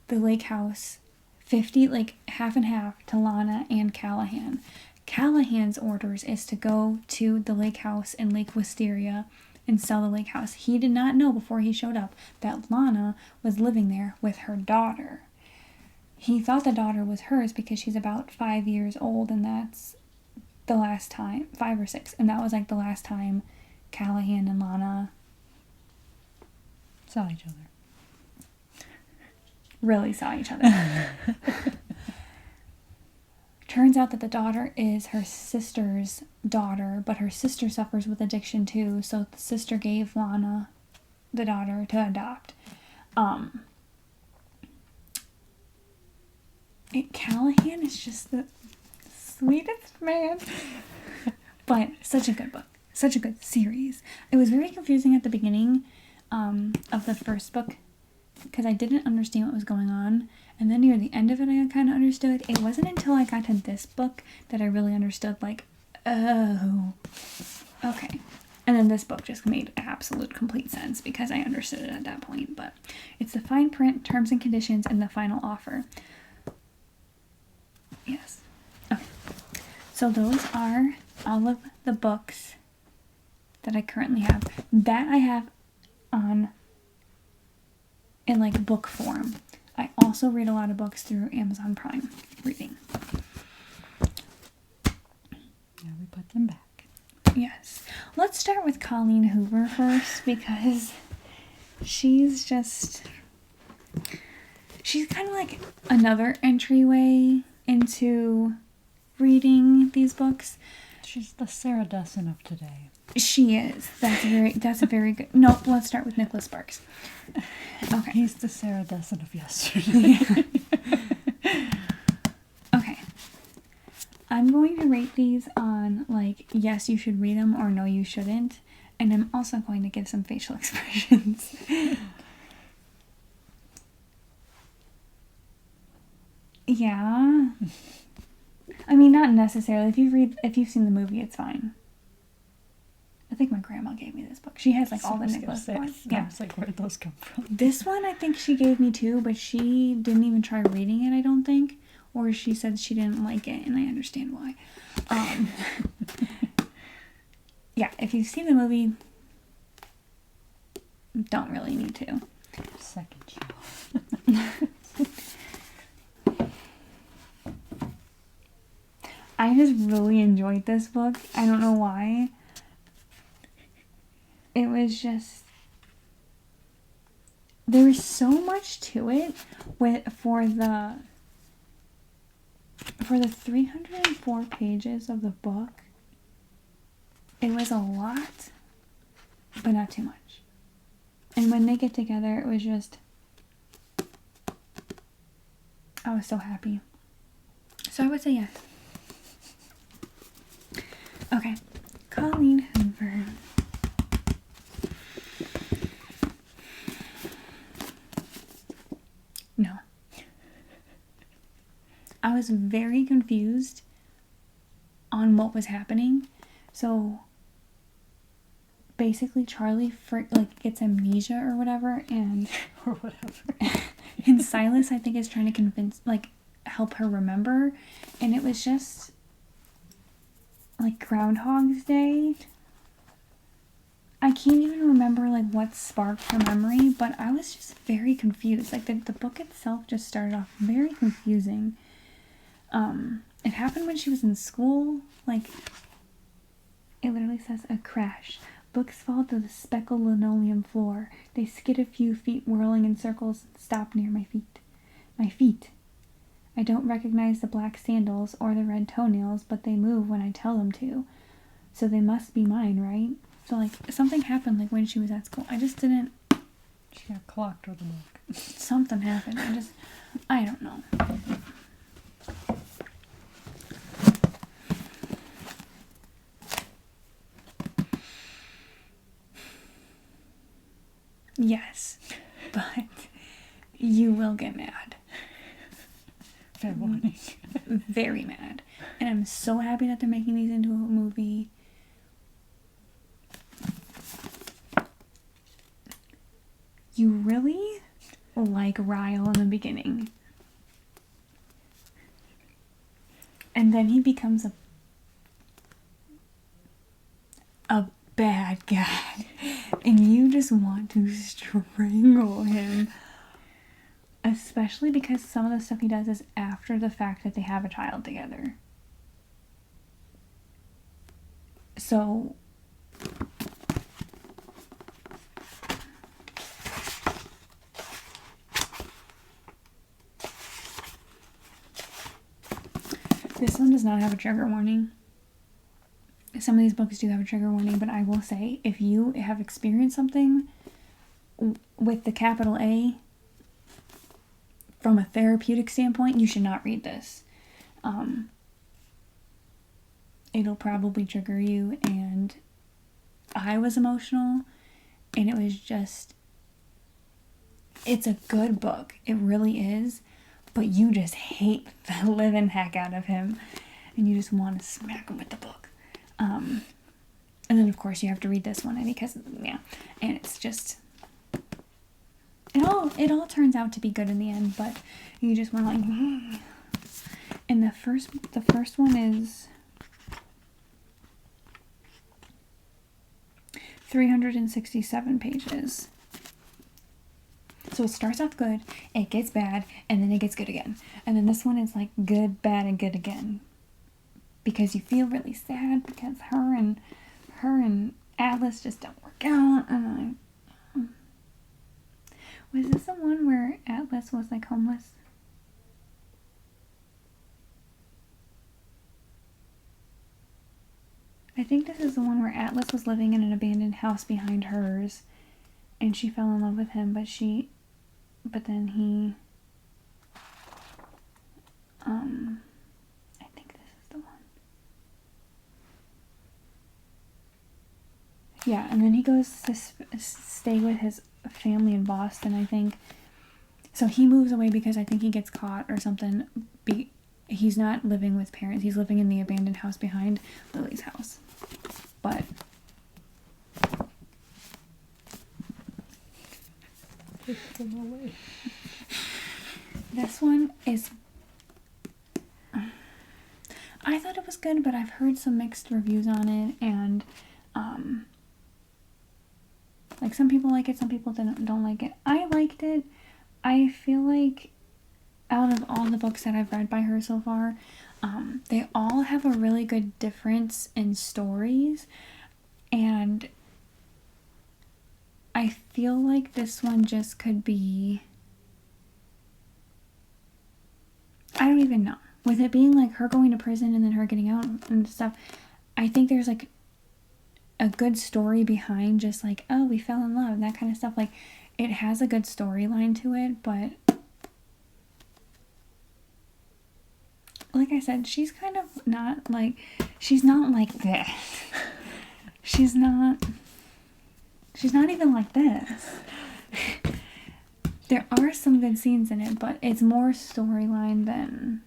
the lake house 50, like half and half, to Lana and Callahan. Callahan's orders is to go to the lake house in Lake Wisteria and sell the lake house. He did not know before he showed up that Lana was living there with her daughter. He thought the daughter was hers because she's about 5 years old, and that's the last time, 5 or 6, and that was like the last time Callahan and Lana saw each other. Really saw each other. Turns out that the daughter is her sister's daughter, but her sister suffers with addiction too, so the sister gave Lana the daughter to adopt. Callahan is just the sweetest man. But such a good book. Such a good series. It was very confusing at the beginning of the first book because I didn't understand what was going on. And then near the end of it, I kind of understood. It wasn't until I got to this book that I really understood, like, oh, okay. And then this book just made absolute complete sense because I understood it at that point. But it's the fine print, terms and conditions, and the final offer. Yes. Okay. So those are all of the books that I currently have. That I have in like book form. I also read a lot of books through Amazon Prime Reading. Now we put them back. Yes. Let's start with Colleen Hoover first because she's kind of like another entryway into reading these books. She's the Sarah Dessen of today. She is. That's a very good. Nope. Let's start with Nicholas Sparks. Okay. He's the Sarah Dessen of yesterday. Okay. I'm going to rate these on like yes, you should read them or no, you shouldn't, and I'm also going to give some facial expressions. Yeah. I mean, not necessarily. If you've seen the movie, it's fine. I think my grandma gave me this book. She has like all the Nicholas books. Yeah. I was like, where'd those come from? This one I think she gave me too, but she didn't even try reading it, I don't think. Or she said she didn't like it, and I understand why. Yeah, if you've seen the movie, don't really need to. Second you. I just really enjoyed this book. I don't know why. It was just... There was so much to it for the 304 pages of the book. It was a lot, but not too much. And when they get together, it was just... I was so happy. So I would say yes. Okay, Colleen Hoover. No. I was very confused on what was happening. So basically Charlie gets amnesia or whatever, and or whatever. And Silas I think is trying to help her remember, and it was just like Groundhog's Day. I can't even remember like what sparked her memory, but I was just very confused. Like the book itself just started off very confusing. It happened when she was in school. Like it literally says a crash. Books fall to the speckled linoleum floor. They skid a few feet, whirling in circles, and stop near my feet. My feet. I don't recognize the black sandals or the red toenails, but they move when I tell them to. So they must be mine, right? So, like, something happened, like, when she was at school. I just didn't... She got clocked with a book. Something happened. I don't know. Yes, but you will get mad. Fair warning. Very mad. And I'm so happy that they're making these into a movie. You really like Ryle in the beginning. And then he becomes a bad guy. And you just want to strangle him. Especially because some of the stuff he does is after the fact that they have a child together. So this one does not have a trigger warning. Some of these books do have a trigger warning, but I will say, if you have experienced something with the capital A from a therapeutic standpoint, you should not read this. It'll probably trigger you, and I was emotional, and it was just, it's a good book. It really is, but you just hate the living heck out of him, and you just want to smack him with the book. And then of course you have to read this one because, yeah, and it's just, it all turns out to be good in the end, but you just want to like, and the first one is 367 pages. So it starts off good, it gets bad, and then it gets good again. And then this one is like good, bad, and good again. Because you feel really sad because her and Atlas just don't work out. And was this the one where Atlas was like homeless? I think this is the one where Atlas was living in an abandoned house behind hers, and she fell in love with him, but then he, I think this is the one. Yeah, and then he goes to stay with his family in Boston, I think. So he moves away because I think he gets caught or something. He's not living with parents. He's living in the abandoned house behind Lily's house. But take them away. This one is, I thought it was good, but I've heard some mixed reviews on it, and like some people like it, some people don't like it. I liked it. I feel like out of all the books that I've read by her so far, they all have a really good difference in stories, and I feel like this one just could be, I don't even know. With it being like her going to prison and then her getting out and stuff, I think there's like a good story behind just like, oh, we fell in love, that kind of stuff. Like, it has a good storyline to it, but like I said, she's kind of not like, she's not like this. She's not even like this. There are some good scenes in it, but it's more storyline than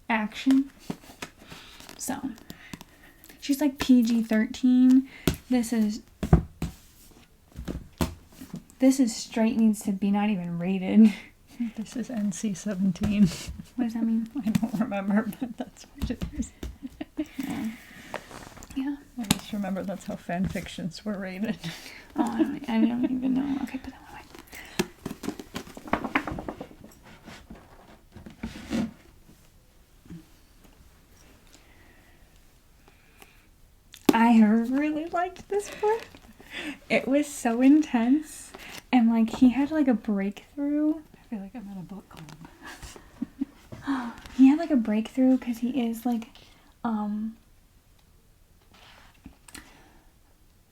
action. So she's like PG-13. This is straight, needs to be not even rated. This is NC-17. What does that mean? I don't remember, but that's what it is. Yeah. I just remember that's how fan fictions were rated. Oh, I don't even know. Okay, put that one away. I really liked this book. It was so intense, and like he had like a breakthrough. I feel like I'm at a book club. He had like a breakthrough because he is like,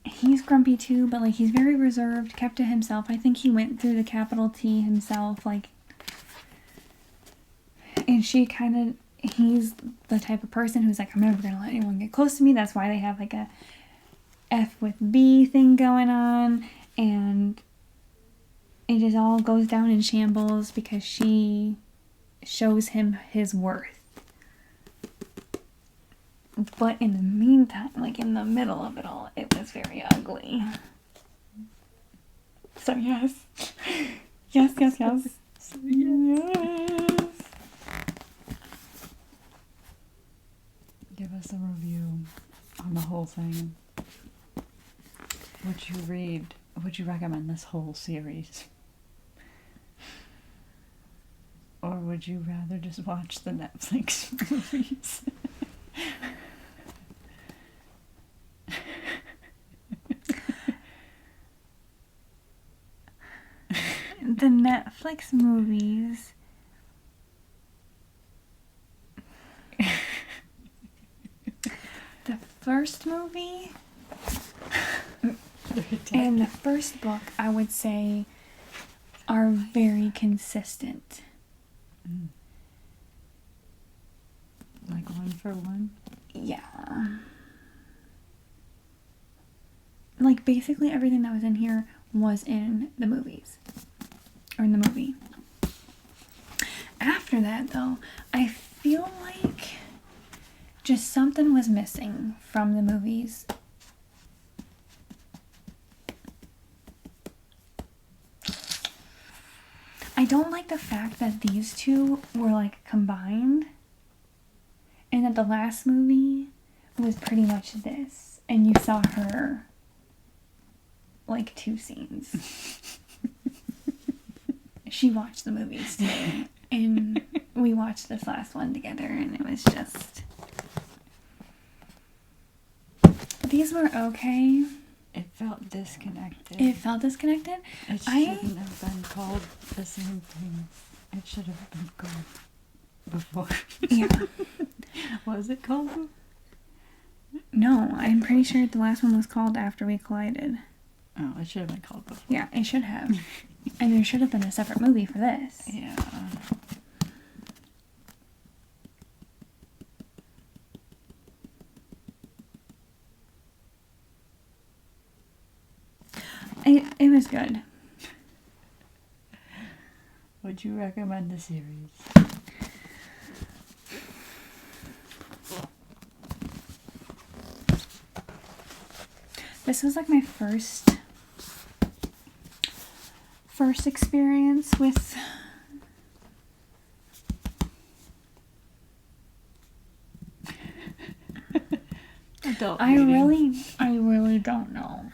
he's grumpy too, but like he's very reserved, kept to himself. I think he went through the capital T himself, like, and she kind of, he's the type of person who's like, I'm never gonna let anyone get close to me. That's why they have like a F with B thing going on, and it just all goes down in shambles because she shows him his worth. But in the meantime, like in the middle of it all, it was very ugly. So yes. Yes. So, yes. Give us a review on the whole thing. Would you recommend this whole series? Or would you rather just watch the Netflix movies? Netflix movies. The first movie and the first book, I would say, are very consistent. Like one for one? Yeah. Like, basically everything that was in here was in the movies. Or in the movie. After that, though, I feel like just something was missing from the movies. I don't like the fact that these two were, like, combined. And that the last movie was pretty much this. And you saw her, like, 2 scenes. She watched the movies too. And we watched this last one together, and it was just... These were okay. It felt disconnected. It felt disconnected? It shouldn't have been called the same thing. It should have been called before. Yeah. Was it called? No, I'm pretty sure the last one was called After We Collided. Oh, it should have been called before. Yeah, it should have. And there should have been a separate movie for this. Yeah. It was good. Would you recommend the series? This was like my first experience with Adult I reading. really don't know.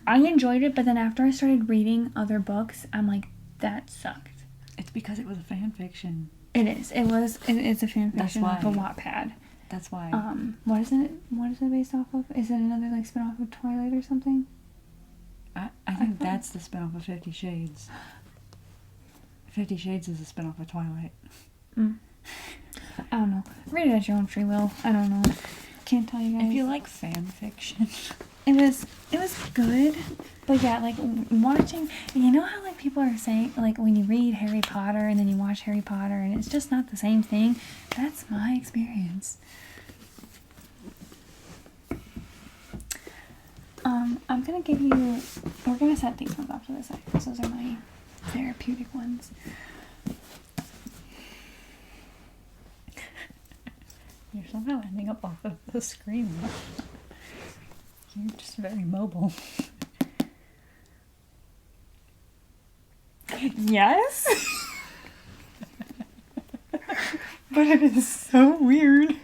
I enjoyed it, but then after I started reading other books, I'm like, that sucked. It's because it was a fan fiction. It is. It's a fan That's fiction why. off of Wattpad. That's why. What is it based off of? Is it another like spin-off of Twilight or something? I think that's the spin-off of 50 Shades. 50 Shades is a spin-off of Twilight. I don't know. Read it at your own free will. I don't know. Can't tell you guys. If you like fan fiction, It was good, but yeah, like watching, you know how like people are saying, like when you read Harry Potter and then you watch Harry Potter and it's just not the same thing. That's my experience. I'm gonna give you, we're gonna set these ones off to the side because those are my therapeutic ones. you're somehow ending up off of the screen. You're just very mobile. Yes? But it is so weird.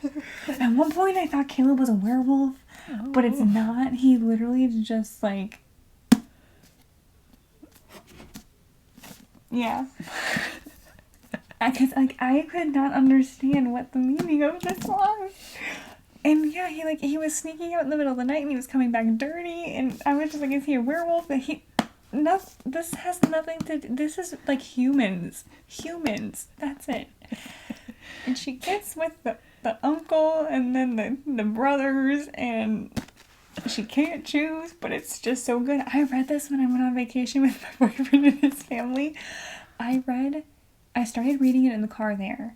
At one point I thought Caleb was a werewolf, but it's not. He literally is just like... Yeah. Because like, I could not understand what the meaning of this was. And yeah, he was sneaking out in the middle of the night and he was coming back dirty, and I was just like, is he a werewolf? But this has nothing to do, this is like humans, that's it. And she gets with the uncle and then the brothers, and she can't choose, but it's just so good. I read this when I went on vacation with my boyfriend and his family. I started reading it in the car there.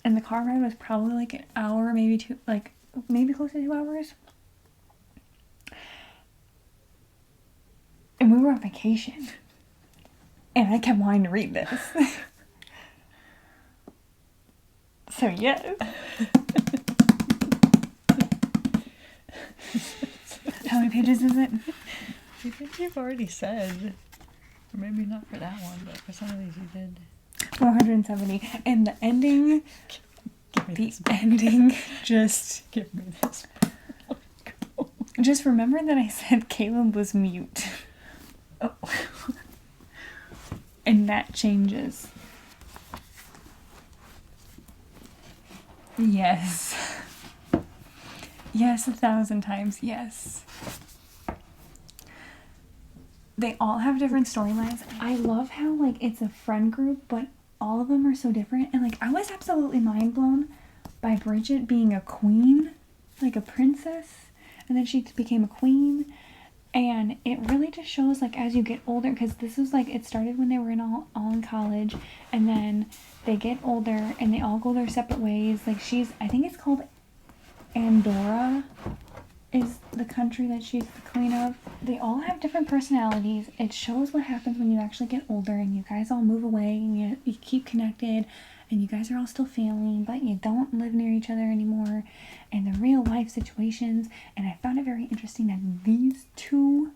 And the car ride was probably like an hour, maybe two, like maybe close to 2 hours. And we were on vacation. And I kept wanting to read this. So yes. How many pages is it? I think you've already said. Or maybe not for that one, but for some of these you did. 470. And the ending... just... Give me this. Just remember that I said Caleb was mute. Oh. And that changes. Yes. Yes, 1,000 times, yes. They all have different storylines. I love how, like, it's a friend group, but all of them are so different. And, like, I was absolutely mind blown by Bridget being a queen, like a princess, and then she became a queen. And it really just shows, like, as you get older, because this is, like, it started when they were all in college, and then they get older, and they all go their separate ways. Like, I think it's called Andorra is the country that she's the queen of. They all have different personalities. It shows what happens when you actually get older and you guys all move away and you keep connected and you guys are all still family, but you don't live near each other anymore, and the real life situations. And I found it very interesting that these two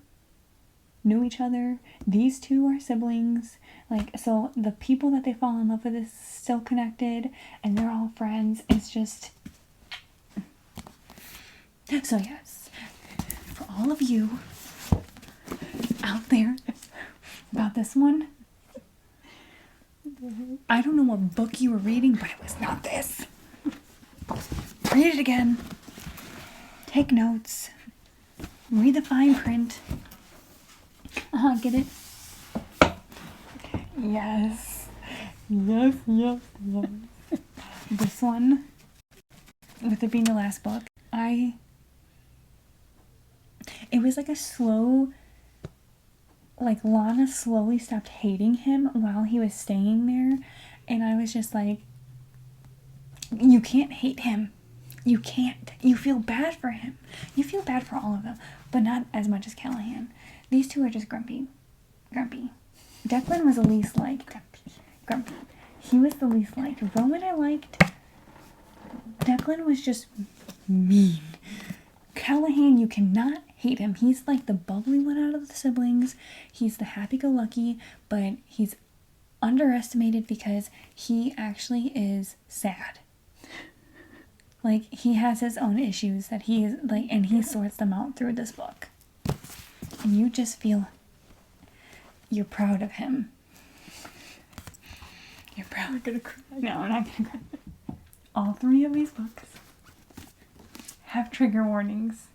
knew each other. These two are siblings. Like, so the people that they fall in love with is still connected and they're all friends. It's just... So yes, for all of you out there about this one, I don't know what book you were reading, but it was not this. Read it again. Take notes. Read the fine print. Get it? Yes. Yes, yes, yes. This one, with it being the last book, it was like a slow, like Lana slowly stopped hating him while he was staying there. And I was just like, you can't hate him. You can't. You feel bad for him. You feel bad for all of them, but not as much as Callahan. These two are just grumpy. Declan was the least liked. Grumpy. He was the least liked. Roman I liked. Declan was just mean. Callahan, you cannot hate him. He's like the bubbly one out of the siblings. He's the happy-go-lucky, but he's underestimated because he actually is sad. Like, he has his own issues that he is like, and he sorts them out through this book. And you just feel you're proud of him. You're proud. I'm gonna cry. No, I'm not gonna cry. All three of these books have trigger warnings.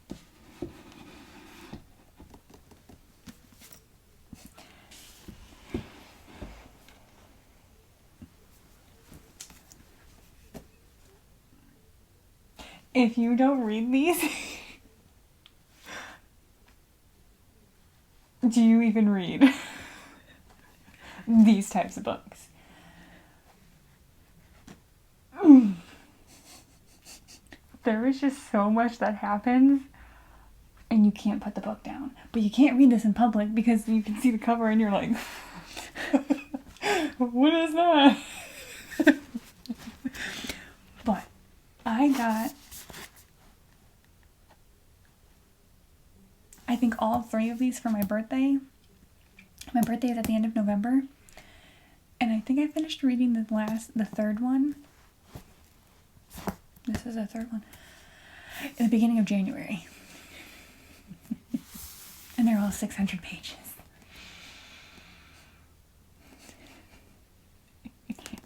If you don't read these, do you even read these types of books? There is just so much that happens, and you can't put the book down. But you can't read this in public because you can see the cover and you're like, what is that? But I think all three of these for my birthday. My birthday is at the end of November. And I think I finished reading the third one. This is the third one. In the beginning of January. And they're all 600 pages.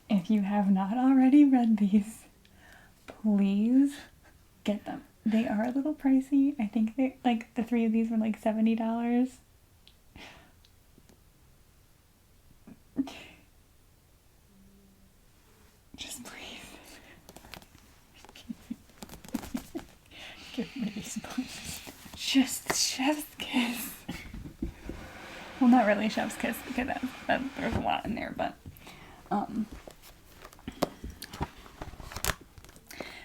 If you have not already read these, please get them. They are a little pricey. I think the three of these were like $70. Just breathe. Give me these books. Just chef's kiss. Well, not really chef's kiss because that there's a lot in there, but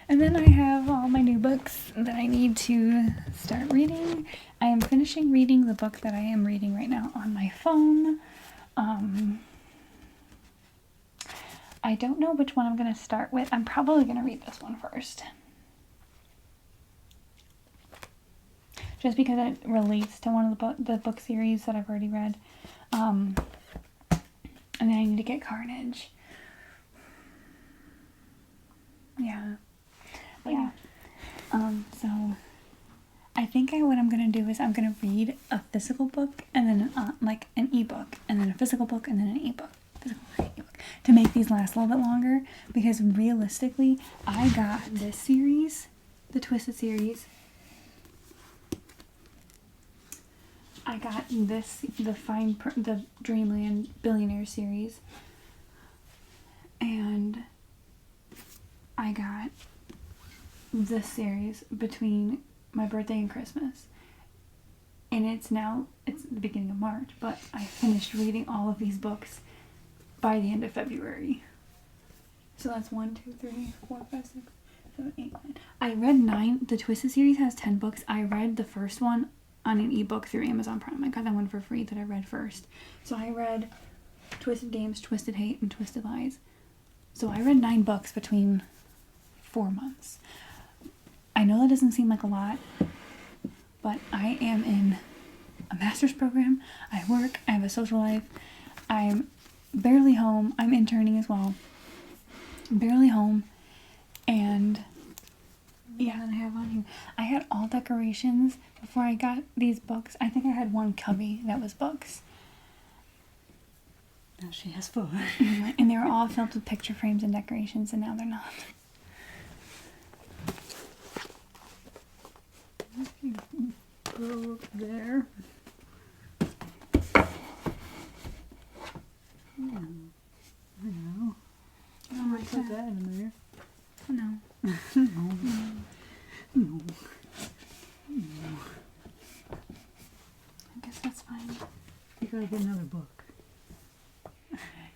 and then I have all my new books that I need to start reading. I am finishing reading the book that I am reading right now on my phone. I don't know which one I'm going to start with. I'm probably going to read this one first. Just because it relates to one of the book series that I've already read. And then I need to get Carnage. Yeah. Yeah. So I think what I'm going to do is I'm going to read a physical book and then like an ebook and then a physical book and then an ebook. To make these last a little bit longer, because realistically I got this series, the Twisted series, I got the Dreamland Billionaire series, and I got this series between my birthday and Christmas. And it's the beginning of March, but I finished reading all of these books by the end of February. So that's 1, 2, 3, 4, 5, 6, 7, 8, 9. I read 9. The Twisted series has 10 books. I read the first one on an ebook through Amazon Prime. I got that one for free that I read first. So I read Twisted Games, Twisted Hate, and Twisted Lies. So I read 9 books between 4 months. I know that doesn't seem like a lot, but I am in a master's program. I work. I have a social life. I'm barely home. I'm interning as well. I'm barely home. And yeah, I have on here. I had all decorations before I got these books. I think I had one cubby that was books. Now she has 4. And they were all filled with picture frames and decorations, and now they're not. Go there. Yeah. I know. Oh my Put that in there. No. No. No. No. I guess that's fine. You gotta get another book.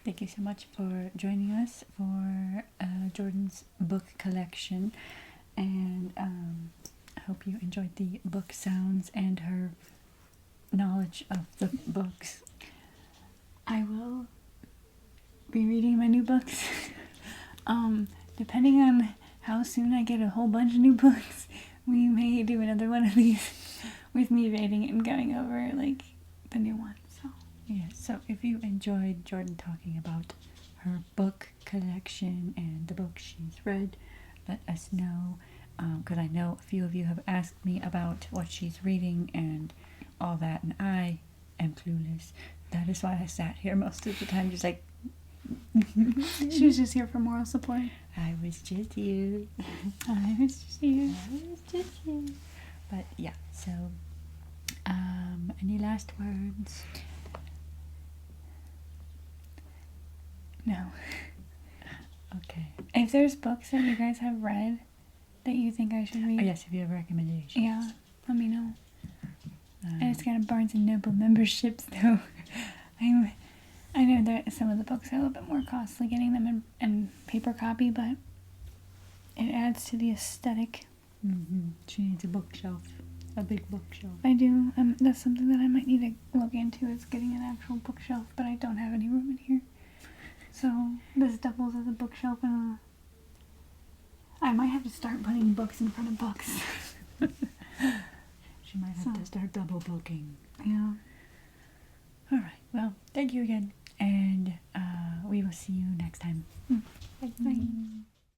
Thank you so much for joining us for Jordan's book collection, and I hope you enjoyed the book sounds and her knowledge of the books. I will be reading my new books. Depending on how soon I get a whole bunch of new books, we may do another one of these with me reading it and going over like the new ones. So yeah, so if you enjoyed Jordan talking about her book collection and the books she's read, let us know, because I know a few of you have asked me about what she's reading and all that, and I am clueless. That is why I sat here most of the time just like she was just here for moral support. I was just here. I was just here. I was just here. But yeah, so any last words? No. Okay. If there's books that you guys have read that you think I should read, Oh, yes, if you have recommendations. yeah, let me know. I just got a Barnes & Noble membership, so I know that some of the books are a little bit more costly getting them in paper copy, but it adds to the aesthetic. Mm-hmm. She needs a bookshelf, a big bookshelf. I do. That's something that I might need to look into, is getting an actual bookshelf, but I don't have any room in here. So this doubles as a bookshelf, and I might have to start putting books in front of books. She might have to start double booking. Yeah. All right. Well, thank you again, and we will see you next time. Bye.